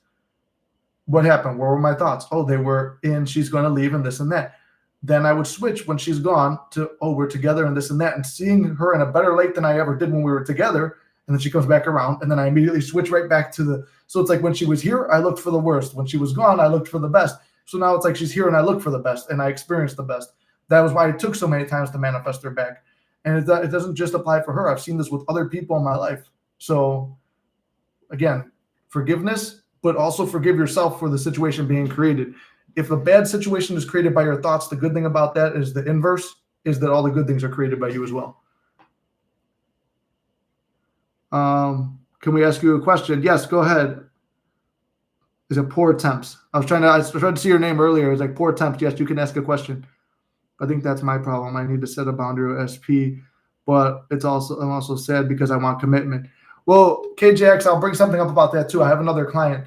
A: what happened? Where were my thoughts? Oh, they were in, she's going to leave and this and that. Then I would switch when she's gone to, oh, we're together and this and that. And seeing her in a better light than I ever did when we were together. And then she comes back around. And then I immediately switch right back to so it's like when she was here, I looked for the worst. When she was gone, I looked for the best. So now it's like she's here and I look for the best and I experience the best. That was why it took so many times to manifest her back. And it doesn't just apply for her. I've seen this with other people in my life. So again, forgiveness, but also forgive yourself for the situation being created. If a bad situation is created by your thoughts, the good thing about that is the inverse is that all the good things are created by you as well. Can we ask you a question? Yes, go ahead. Is it poor attempts? I was trying to see your name earlier. It's like poor attempts. Yes, you can ask a question. I think that's my problem. I need to set a boundary with SP, but I'm also sad because I want commitment. Well, KJX, I'll bring something up about that too. I have another client.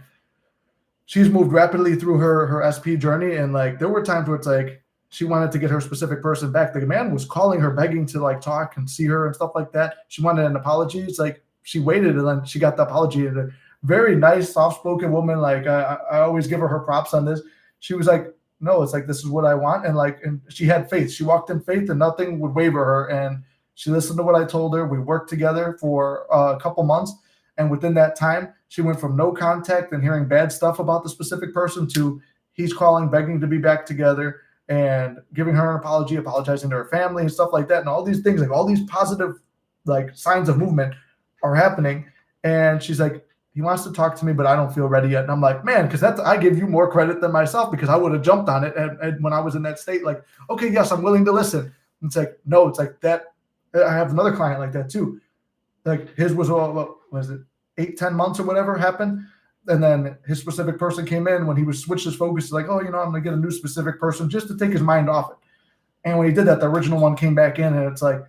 A: She's moved rapidly through her SP journey, and there were times where it's like she wanted to get her specific person back. The man was calling her, begging to talk and see her and stuff like that. She wanted an apology. It's like she waited and then she got the apology. And a very nice, soft-spoken woman. I always give her props on this. She was like, no, it's like, this is what I want. And she had faith. She walked in faith and nothing would waver her. And she listened to what I told her. We worked together for a couple months. And within that time, she went from no contact and hearing bad stuff about the specific person to he's calling, begging to be back together and giving her an apology, apologizing to her family and stuff like that. And all these things, all these positive signs of movement are happening. And she's like, he wants to talk to me, but I don't feel ready yet. And I'm like, man, because I give you more credit than myself because I would have jumped on it. And when I was in that state, okay, yes, I'm willing to listen. And it's like, no, it's like that. I have another client like that too. His was all, what was it? 8-10 months or whatever happened. And then his specific person came in. When he was switched his focus, like, oh, I'm going to get a new specific person just to take his mind off it. And when he did that, the original one came back in, and it's like,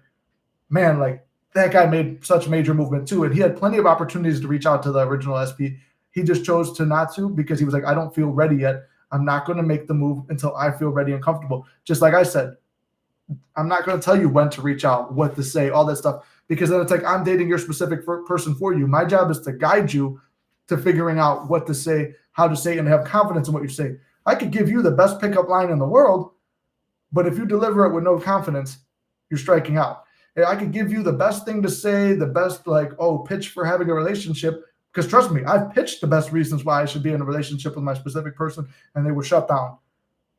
A: man, like that guy made such major movement too. And he had plenty of opportunities to reach out to the original SP. He just chose to not to because he was like, I don't feel ready yet. I'm not going to make the move until I feel ready and comfortable. Just like I said, I'm not going to tell you when to reach out, what to say, all that stuff, because then it's like I'm dating your specific person for you. My job is to guide you to figuring out what to say, how to say it, and have confidence in what you say. I could give you the best pickup line in the world, but if you deliver it with no confidence, you're striking out. I could give you the best thing to say, the best pitch for having a relationship, because trust me, I've pitched the best reasons why I should be in a relationship with my specific person, and they were shut down.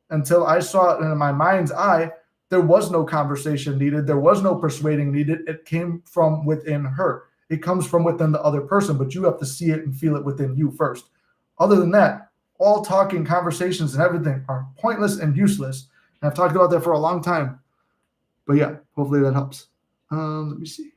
A: Until I saw it in my mind's eye, there was no conversation needed. There was no persuading needed. It came from within her. It comes from within the other person, but you have to see it and feel it within you first. Other than that, all talking, conversations, and everything are pointless and useless. And I've talked about that for a long time. But yeah, hopefully that helps. Let me see.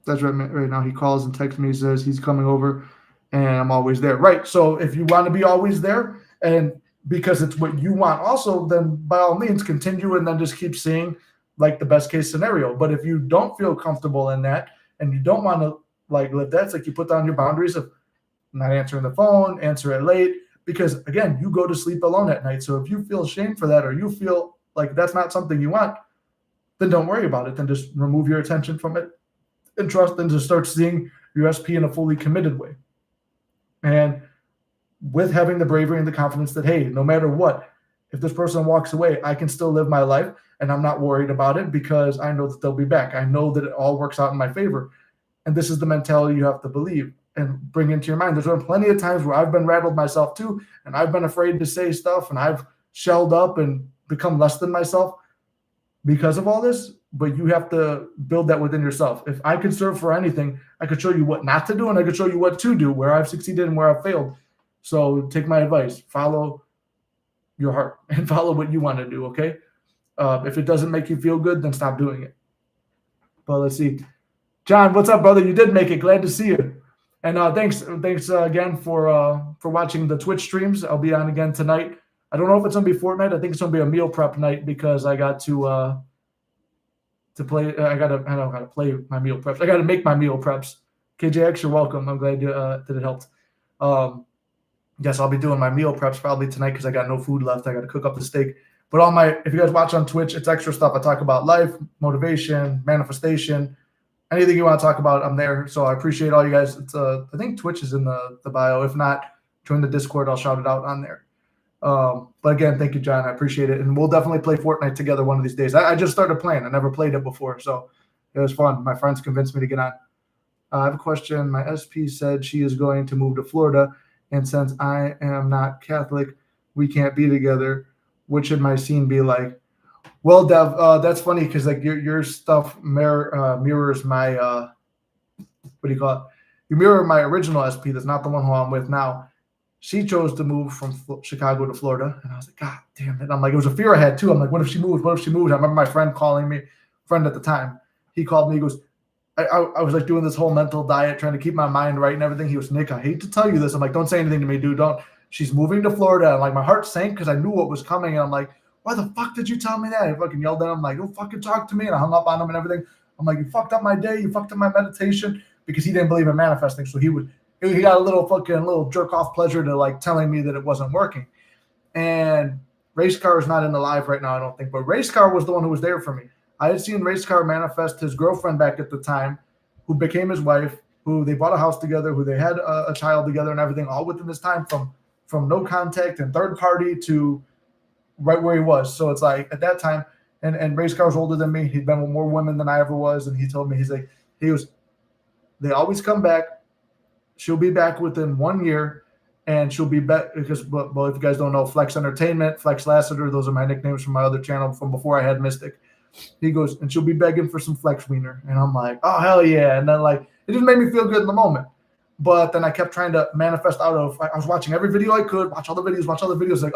A: That's right now. He calls and texts me, says he's coming over, and I'm always there. Right. So if you want to be always there, and because it's what you want also, then by all means continue and then just keep seeing like the best case scenario. But if you don't feel comfortable in that and you don't want to live that, it's like you put down your boundaries of not answering the phone, answer it late, because again, you go to sleep alone at night. So if you feel shame for that, or you feel like that's not something you want, then don't worry about it. Then just remove your attention from it and trust, and to start seeing your SP in a fully committed way. And with having the bravery and the confidence that, hey, no matter what, if this person walks away, I can still live my life and I'm not worried about it because I know that they'll be back. I know that it all works out in my favor. And this is the mentality you have to believe and bring into your mind. There's been plenty of times where I've been rattled myself too, and I've been afraid to say stuff, and I've shelled up and become less than myself because of all this. But you have to build that within yourself. If I could serve for anything, I could show you what not to do, and I could show you what to do, where I've succeeded and where I've failed. So take my advice, follow your heart and follow what you want to do. Okay. If it doesn't make you feel good, then stop doing it. But let's see. John, what's up, brother? You did make it. Glad to see you. And thanks again for watching the Twitch streams. I'll be on again tonight. I don't know if it's going to be Fortnite. I think it's going to be a meal prep night because I got to play. I got to play my meal preps. I got to make my meal preps. KJX, you're welcome. I'm glad that it helped. Yes, I'll be doing my meal preps probably tonight because I got no food left. I got to cook up the steak. But if you guys watch on Twitch, it's extra stuff. I talk about life, motivation, manifestation, anything you want to talk about, I'm there. So I appreciate all you guys. It's I think Twitch is in the bio. If not, join the Discord. I'll shout it out on there. But again, thank you, John. I appreciate it. And we'll definitely play Fortnite together one of these days. I just started playing. I never played it before, so it was fun. My friends convinced me to get on. I have a question. My SP said she is going to move to Florida, and since I am not Catholic, we can't be together. What should my scene be like? Well, Dev, that's funny because like your stuff mirrors my what do you call it? You mirror my original SP. That's not the one who I'm with now. She chose to move from Chicago to Florida, and I was like, God damn it! I'm like, it was a fear I had too. I'm like, what if she moved? What if she moved? I remember my friend calling me, friend at the time. He called me. He goes, I was like doing this whole mental diet, trying to keep my mind right and everything. He goes, Nick, I hate to tell you this. I'm like, don't say anything to me, dude. Don't. She's moving to Florida. And like my heart sank because I knew what was coming. And I'm like, why the fuck did you tell me that? I fucking yelled at him. I'm like, don't fucking talk to me. And I hung up on him and everything. I'm like, you fucked up my day. You fucked up my meditation, because he didn't believe in manifesting. So he got a little jerk off pleasure to like telling me that it wasn't working. And Race Car is not in the live right now, I don't think. But Race Car was the one who was there for me. I had seen Race Car manifest his girlfriend back at the time, who became his wife, who they bought a house together, who they had a child together and everything, all within this time from no contact and third party to right where he was. So it's like at that time, and Race Car was older than me. He'd been with more women than I ever was. And he told me, they always come back. She'll be back within 1 year, and she'll be back because, well, if you guys don't know, Flex Entertainment, Flex Lassiter, those are my nicknames from my other channel from before I had Mystic. He goes, and she'll be begging for some Flex Wiener. And I'm like, oh, hell yeah. And then like, it just made me feel good in the moment. But then I kept trying to manifest out of, I was watching every video I could, watch all the videos, like,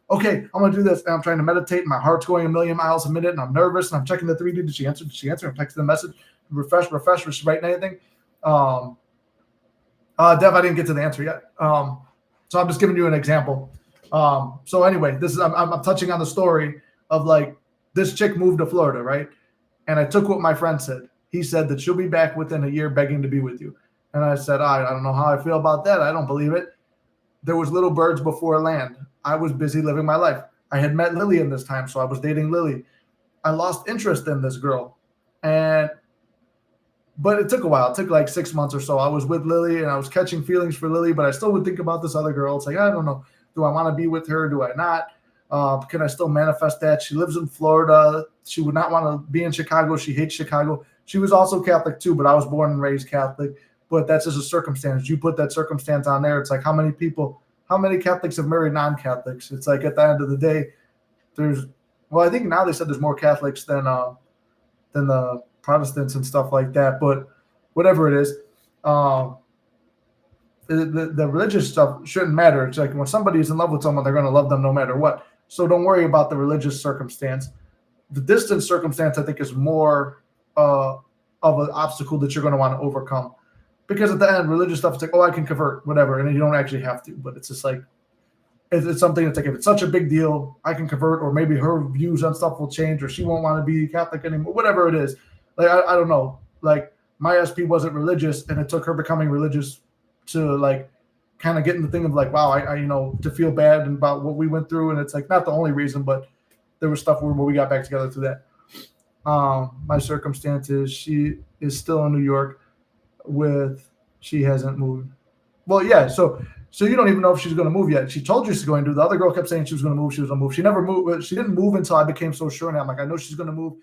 A: okay, I'm going to do this. And I'm trying to meditate. And my heart's going a million miles a minute. And I'm nervous. And I'm checking the 3D. Did she answer? Did she answer? I'm texting the message. Refresh. Was she writing anything? Dev, I didn't get to the answer yet. So I'm just giving you an example. So anyway, this is I'm touching on the story of like this chick moved to Florida, right? And I took what my friend said. He said that she'll be back within a year begging to be with you. And I said, I don't know how I feel about that. I don't believe it. There was little birds before land. I was busy living my life. I had met Lily in this time, so I was dating Lily. I lost interest in this girl. But it took a while. It took like 6 months or so. I was with Lily and I was catching feelings for Lily, but I still would think about this other girl. It's like, I don't know. Do I want to be with her? Do I not? Can I still manifest that? She lives in Florida. She would not want to be in Chicago. She hates Chicago. She was also Catholic too, but I was born and raised Catholic. But that's just a circumstance. You put that circumstance on there. It's like how many Catholics have married non-Catholics? It's like at the end of the day, I think now they said there's more Catholics than the Protestants and stuff like that. But whatever it is, the religious stuff shouldn't matter. It's like when somebody's in love with someone, they're going to love them no matter what. So don't worry about the religious circumstance. The distance circumstance, I think, is more of an obstacle that you're going to want to overcome. Because at the end, religious stuff, it's like, oh, I can convert, whatever. And you don't actually have to. But it's just like, it's something that's like, if it's such a big deal, I can convert, or maybe her views on stuff will change, or she won't want to be Catholic anymore, whatever it is. Like, I don't know. Like, my SP wasn't religious, and it took her becoming religious to, like, kind of get in the thing of, like, wow, I to feel bad about what we went through. And it's, like, not the only reason, but there was stuff where we got back together through that. My circumstances, she is still in New York she hasn't moved. Well, yeah, so you don't even know if she's going to move yet. She told you she's going to. The other girl kept saying she was going to move. She was going to move. She never moved. She didn't move until I became so sure. And I'm like, I know she's going to move.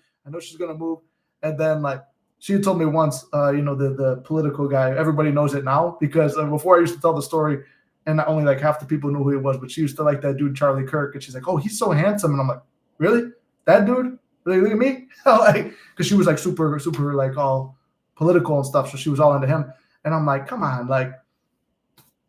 A: And then, like, she had told me once, the political guy, everybody knows it now, because before I used to tell the story and not only like half the people knew who he was, but she used to like that dude, Charlie Kirk. And she's like, oh, he's so handsome. And I'm like, really? That dude? Really? Look at me? Like, because she was like super, super like all political and stuff. So she was all into him. And I'm like, come on. Like,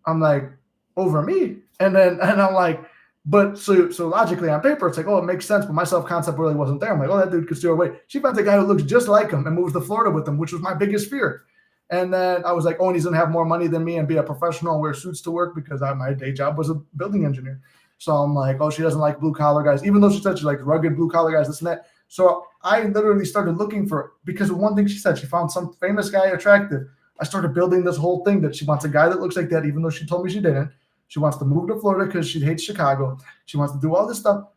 A: I'm like, over me. And I'm like, but so logically on paper, it's like, oh, it makes sense. But my self-concept really wasn't there. I'm like, oh, that dude could steer away. She finds a guy who looks just like him and moves to Florida with him, which was my biggest fear. And then I was like, oh, and he's going to have more money than me and be a professional and wear suits to work, because my day job was a building engineer. So I'm like, oh, she doesn't like blue-collar guys, even though she said she likes rugged blue-collar guys, this and that. So I literally started looking for, because of one thing she said, she found some famous guy attractive. I started building this whole thing that she wants a guy that looks like that, even though she told me she didn't. She wants to move to Florida because she hates Chicago. She wants to do all this stuff.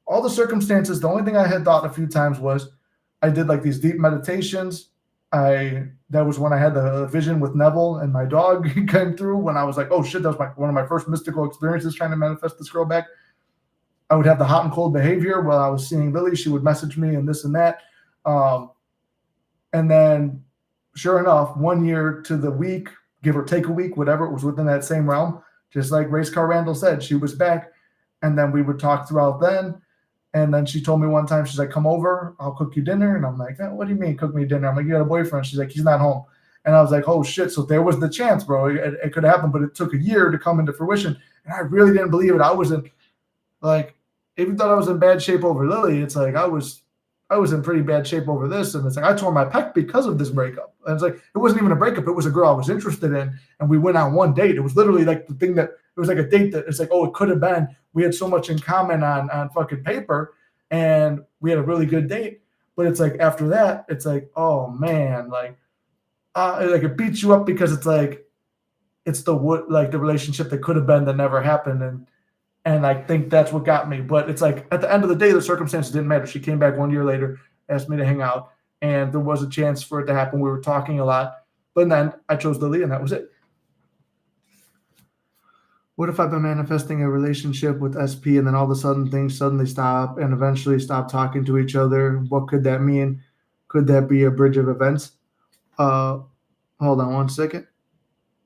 A: All the circumstances, the only thing I had thought a few times was I did like these deep meditations. That was when I had the vision with Neville and my dog came through, when I was like, oh shit, that was one of my first mystical experiences trying to manifest this girl back. I would have the hot and cold behavior while I was seeing Lily. She would message me and this and that. And then sure enough, 1 year to the week, give or take a week, whatever, it was within that same realm. Just like Race Car Randall said, she was back. And then we would talk throughout then. And then she told me one time, she's like, come over, I'll cook you dinner. And I'm like, what do you mean cook me dinner? I'm like, you got a boyfriend? She's like, he's not home. And I was like, oh shit. So there was the chance, bro. It could happen, but it took a year to come into fruition. And I really didn't believe it. I wasn't like, even though I was in bad shape over Lily, it's like I was in pretty bad shape over this. And it's like I tore my pec because of this breakup. And it's like it wasn't even a breakup. It was a girl I was interested in. And we went on one date. It was literally like the thing that it was like a date that it's like, oh, it could have been. We had so much in common on fucking paper. And we had a really good date. But it's like after that, it's like, oh man, like it beats you up because it's like it's the relationship that could have been that never happened. And I think that's what got me. But it's like at the end of the day, the circumstances didn't matter. She came back 1 year later, asked me to hang out, and there was a chance for it to happen. We were talking a lot. But then I chose Lily, and that was it. What if I've been manifesting a relationship with SP and then all of a sudden things suddenly stop and eventually stop talking to each other? What could that mean? Could that be a bridge of events? Hold on 1 second.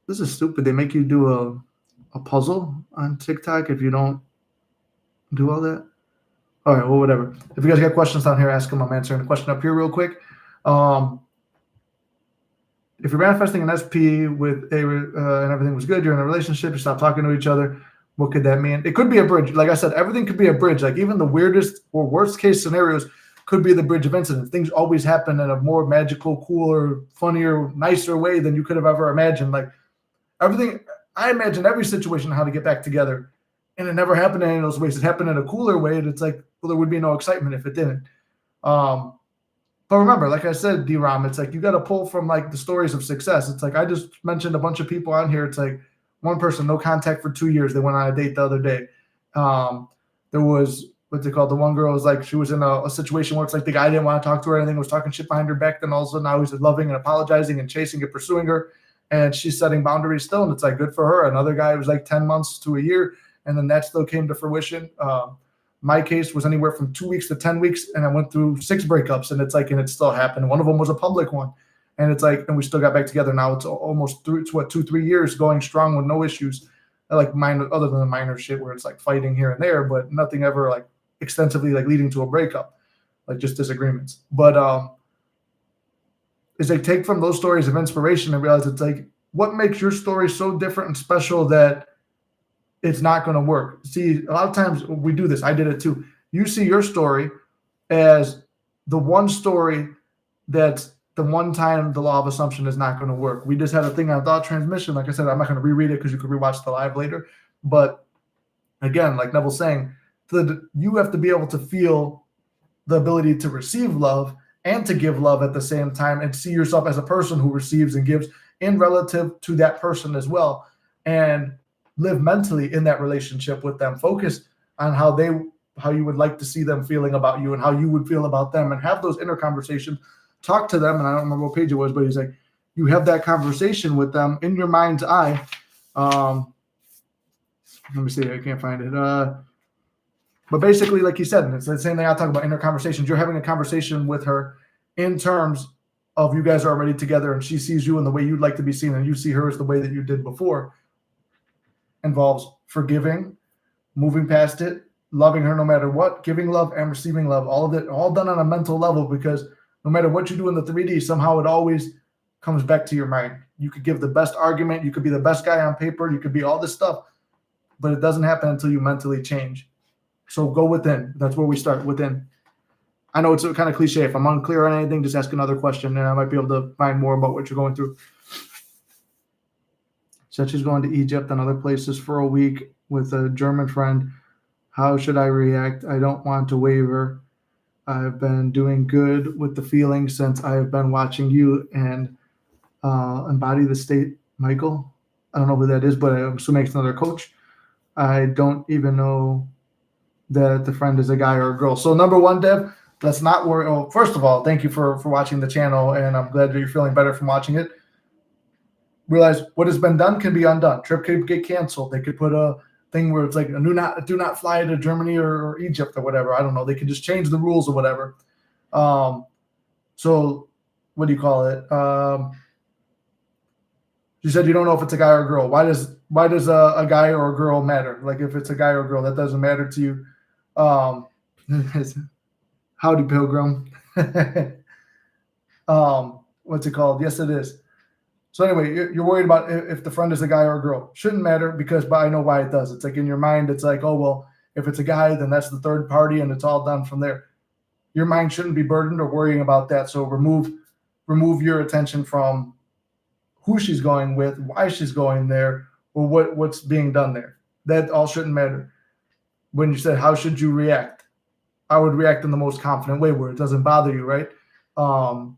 A: This is stupid. They make you do a puzzle on TikTok if you don't do all that. All right, well, whatever. If you guys got questions down here, ask them. I'm answering the question up here real quick. If you're manifesting an SP with and everything was good, you're in a relationship, you stop talking to each other, What could that mean? It could be a bridge. Like I said, everything could be a bridge. Like even the weirdest or worst case scenarios could be the bridge of incidents. Things always happen in a more magical, cooler, funnier, nicer way than you could have ever imagined. Like everything, I imagine every situation how to get back together, and it never happened in any of those ways. It happened in a cooler way, and it's like, well, there would be no excitement if it didn't. But remember, like I said, D-Rom, it's like you got to pull from like the stories of success. It's like I just mentioned a bunch of people on here. It's like one person, no contact for 2 years. They went on a date the other day. There was, what's it called? The one girl was like, she was in a situation where it's like the guy didn't want to talk to her or anything, was talking shit behind her back. Then all of a sudden now he's loving and apologizing and chasing and pursuing her. And she's setting boundaries still. And it's like good for her. Another guy was like 10 months to a year. And then that still came to fruition. My case was anywhere from 2 weeks to 10 weeks. And I went through 6 breakups, and it's like, and it still happened. One of them was a public one. And it's like, and we still got back together. Now it's almost 2-3 years going strong with no issues, like minor, other than the minor shit where it's like fighting here and there, but nothing ever like extensively like leading to a breakup, like just disagreements. But is they take from those stories of inspiration and realize it's like, what makes your story so different and special that it's not going to work? See, a lot of times we do this. I did it too. You see your story as the one story that's the one time the law of assumption is not going to work. We just had a thing on thought transmission. Like I said, I'm not going to reread it because you could rewatch the live later. But again, like Neville's saying, you have to be able to feel the ability to receive love and to give love at the same time, and see yourself as a person who receives and gives in relative to that person as well, and live mentally in that relationship with them. Focus on how you would like to see them feeling about you and how you would feel about them, and have those inner conversations. Talk to them, and I don't remember what page it was, but he's like, you have that conversation with them in your mind's eye. Let me see, I can't find it. But basically, like he said, it's the same thing I talk about, inner conversations. You're having a conversation with her in terms of you guys are already together, and she sees you in the way you'd like to be seen, and you see her as the way that you did before. Involves forgiving, moving past it, loving her no matter what, giving love and receiving love, all of it, all done on a mental level, because no matter what you do in the 3D, somehow it always comes back to your mind. You could give the best argument, you could be the best guy on paper, you could be all this stuff, but it doesn't happen until you mentally change. So go within. That's where we start, within. I know it's kind of cliche. If I'm unclear on anything, just ask another question, and I might be able to find more about what you're going through. Said she's going to Egypt and other places for a week with a German friend. How should I react? I don't want to waver. I've been doing good with the feelings since I have been watching you and embody the state. Michael, I don't know who that is, but I'm assuming it's another coach. I don't even know that the friend is a guy or a girl. So number one, Dev, let's not worry. Oh, first of all, thank you for watching the channel, and I'm glad that you're feeling better from watching it. Realize what has been done can be undone. Trip could get canceled. They could put a thing where it's like do not fly to Germany or Egypt or whatever. I don't know. They could just change the rules or whatever. So what do you call it? You said you don't know if it's a guy or a girl. Why does a guy or a girl matter? Like if it's a guy or a girl, that doesn't matter to you. Howdy, Pilgrim. What's it called? Yes, it is. So anyway, you're worried about if the friend is a guy or a girl. Shouldn't matter, but I know why it does. It's like in your mind, it's like, oh, well, if it's a guy, then that's the third party, and it's all done from there. Your mind shouldn't be burdened or worrying about that. So remove your attention from who she's going with, why she's going there, or what's being done there. That all shouldn't matter. When you said, how should you react? I would react in the most confident way where it doesn't bother you, right? I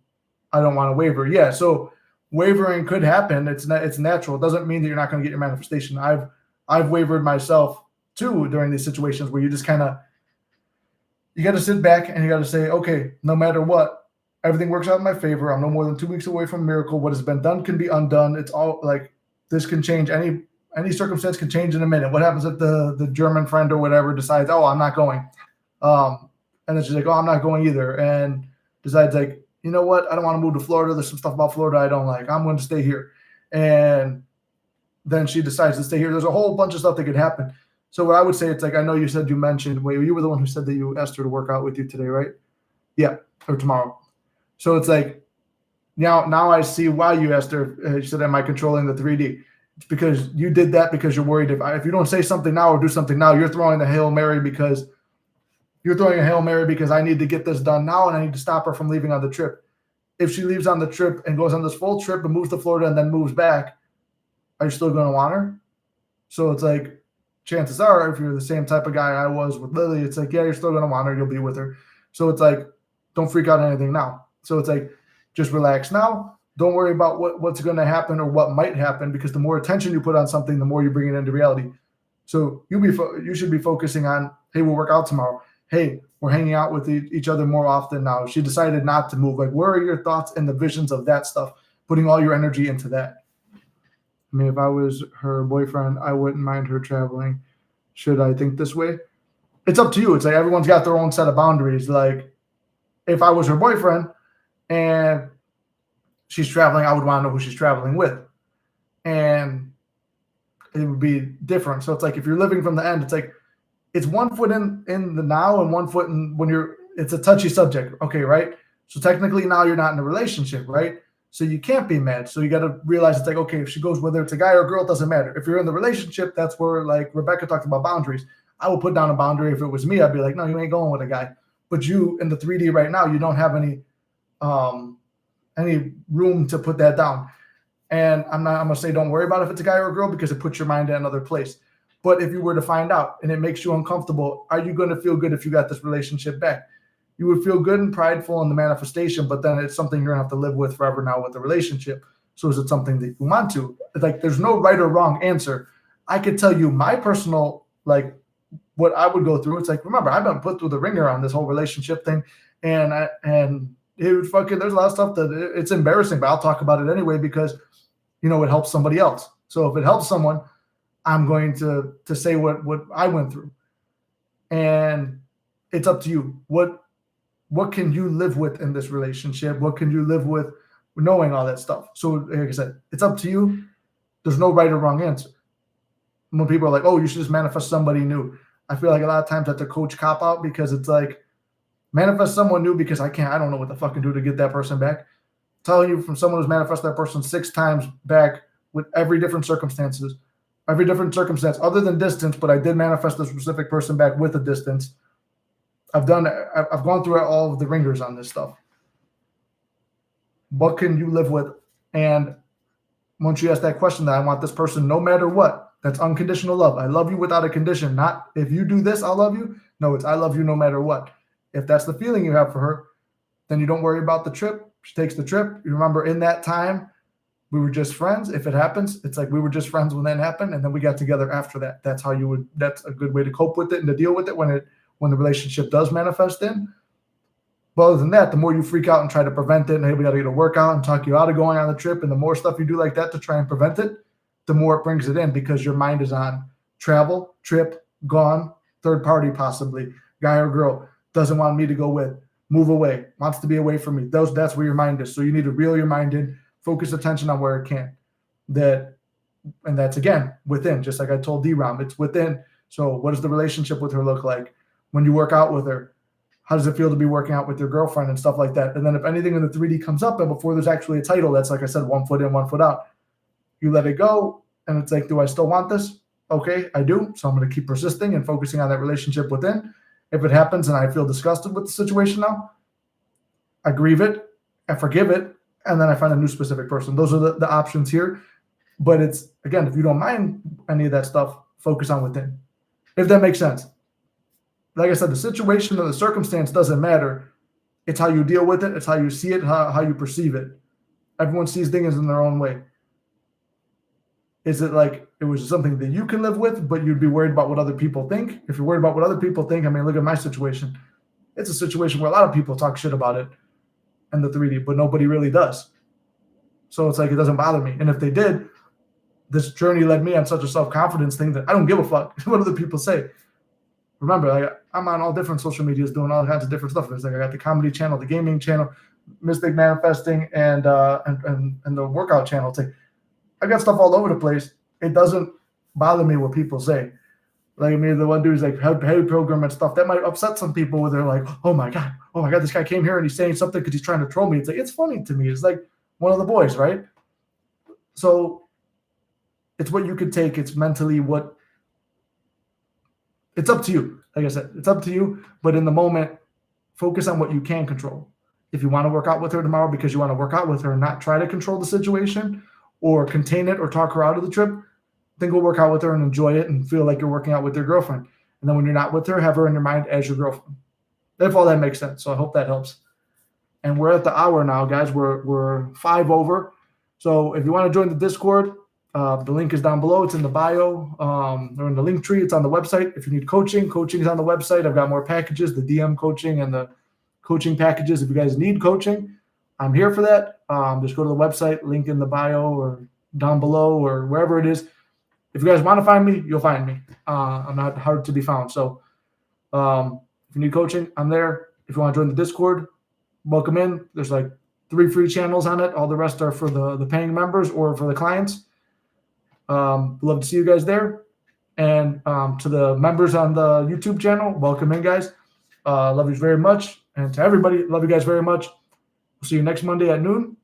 A: don't want to waver. Yeah, so wavering could happen. It's natural. It doesn't mean that you're not going to get your manifestation. I've wavered myself too during these situations where you just kind of, you got to sit back and you got to say, okay, no matter what, everything works out in my favor. I'm no more than 2 weeks away from a miracle. What has been done can be undone. It's all like, this can change. Any circumstance can change in a minute. What happens if the German friend or whatever decides, oh, I'm not going. And then she's like, oh, I'm not going either. And decides like, you know what? I don't want to move to Florida. There's some stuff about Florida I don't like. I'm going to stay here. And then she decides to stay here. There's a whole bunch of stuff that could happen. So what I would say, it's like, I know you said you mentioned, wait, you were the one who said that you asked her to work out with you today, right? Yeah, or tomorrow. So it's like, now I see why you asked her. She said, am I controlling the 3D? It's because you did that because you're worried if you don't say something now or do something now, you're throwing a Hail Mary because I need to get this done now and I need to stop her from leaving on the trip. If she leaves on the trip and goes on this full trip and moves to Florida and then moves back, are you still going to want her? So it's like, chances are, if you're the same type of guy I was with Lily, it's like, yeah, you're still going to want her. You'll be with her. So it's like, don't freak out on anything now. So it's like, just relax now. Don't worry about what's going to happen or what might happen, because the more attention you put on something, the more you bring it into reality. So you should be focusing on, hey, we'll work out tomorrow. Hey, we're hanging out with each other more often now. She decided not to move. Like, where are your thoughts and the visions of that stuff? Putting all your energy into that. I mean, if I was her boyfriend, I wouldn't mind her traveling. Should I think this way? It's up to you. It's like everyone's got their own set of boundaries. Like, if I was her boyfriend and she's traveling, I would want to know who she's traveling with. And it would be different. So it's like, if you're living from the end, it's like, it's 1 foot in the now and 1 foot in when it's a touchy subject. Okay, right? So technically now you're not in a relationship, right? So you can't be mad. So you got to realize it's like, okay, if she goes, whether it's a guy or a girl, it doesn't matter. If you're in the relationship, that's where, like Rebecca talked about boundaries. I would put down a boundary. If it was me, I'd be like, no, you ain't going with a guy. But you in the 3D right now, you don't have any room to put that down. And I'm gonna say don't worry about if it's a guy or a girl, because it puts your mind in another place. But if you were to find out and it makes you uncomfortable, are you going to feel good if you got this relationship back? You would feel good and prideful in the manifestation, but then it's something you're going to have to live with forever now with the relationship. So is it something that you want to? It's like, there's no right or wrong answer. I could tell you my personal, like, what I would go through. It's like, remember, I've been put through the ringer on this whole relationship thing. And it would there's a lot of stuff that it's embarrassing, but I'll talk about it anyway, because, it helps somebody else. So if it helps someone, I'm going to say what I went through. And it's up to you. What can you live with in this relationship? What can you live with knowing all that stuff? So like I said, it's up to you. There's no right or wrong answer. When people are like, oh, you should just manifest somebody new, I feel like a lot of times that's a coach cop out, because it's like, manifest someone new because I don't know what to fucking do to get that person back. Telling you from someone who's manifested that person 6 times back with every different circumstance other than distance, but I did manifest a specific person back with a distance. I've gone through all of the ringers on this stuff. What can you live with? And once you ask that question, that I want this person no matter what, that's unconditional love. I love you without a condition. Not if you do this, I'll love you. No, it's I love you no matter what. If that's the feeling you have for her, then you don't worry about the trip. She takes the trip. You remember, in that time, we were just friends. If it happens, it's like we were just friends when that happened, and then we got together after that. That's a good way to cope with it and to deal with it when the relationship does manifest in. But other than that, the more you freak out and try to prevent it, and hey, we got to get a workout and talk you out of going on the trip, and the more stuff you do like that to try and prevent it, the more it brings it in, because your mind is on travel, trip, gone, third party possibly, guy or girl, doesn't want me to go with, move away, wants to be away from me. That's where your mind is. So you need to reel your mind in, focus attention on where it can. And that's, again, within, just like I told D-Rom, it's within. So what does the relationship with her look like? When you work out with her, how does it feel to be working out with your girlfriend and stuff like that? And then if anything in the 3D comes up, and before there's actually a title, that's, like I said, 1 foot in, 1 foot out, you let it go. And it's like, do I still want this? Okay, I do. So I'm going to keep persisting and focusing on that relationship within. If it happens and I feel disgusted with the situation now, I grieve it, I forgive it, and then I find a new specific person. Those are the options here. But it's, again, if you don't mind any of that stuff, focus on within. If that makes sense. Like I said, the situation and the circumstance doesn't matter. It's how you deal with it. It's how you see it, how you perceive it. Everyone sees things in their own way. Is it like it was something that you can live with, but you'd be worried about what other people think? If you're worried about what other people think, I mean, look at my situation. It's a situation where a lot of people talk shit about it in the 3D, but nobody really does. So it's like, it doesn't bother me. And if they did, this journey led me on such a self-confidence thing that I don't give a fuck what other people say. Remember, I'm on all different social medias doing all kinds of different stuff. It's like I got the comedy channel, the gaming channel, Mystic Manifesting, and the workout channel. It's like, I got stuff all over the place. It doesn't bother me what people say. Like, I mean, the one dude's like heavy program and stuff that might upset some people where they're like, oh my god, this guy came here and he's saying something because he's trying to troll me. It's like, it's funny to me. It's like one of the boys, right? So it's what you could take. It's mentally what. It's up to you. Like I said, it's up to you. But in the moment, focus on what you can control. If you want to work out with her tomorrow because you want to work out with her and not try to control the situation or contain it or talk her out of the trip, then go work out with her and enjoy it and feel like you're working out with your girlfriend. And then when you're not with her, have her in your mind as your girlfriend. If all that makes sense. So I hope that helps. And we're at the hour now, guys. We're 5 over. So if you want to join the Discord, the link is down below. It's in the bio or in the link tree. It's on the website. If you need coaching is on the website. I've got more packages, the DM coaching and the coaching packages. If you guys need coaching, I'm here for that. Just go to the website, link in the bio or down below or wherever it is. If you guys want to find me, you'll find me. I'm not hard to be found. So if you need coaching, I'm there. If you want to join the Discord, welcome in. There's like 3 free channels on it. All the rest are for the paying members or for the clients. Love to see you guys there. And to the members on the YouTube channel, welcome in, guys. Love you very much. And to everybody, love you guys very much. We'll see you next Monday at noon.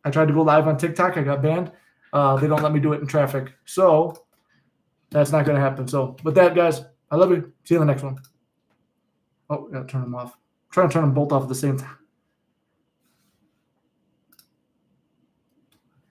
A: I tried to go live on TikTok. I got banned. They don't let me do it in traffic. So that's not going to happen. So with that, guys, I love you. See you in the next one. Oh, I got to turn them off. I'm trying to turn them both off at the same time.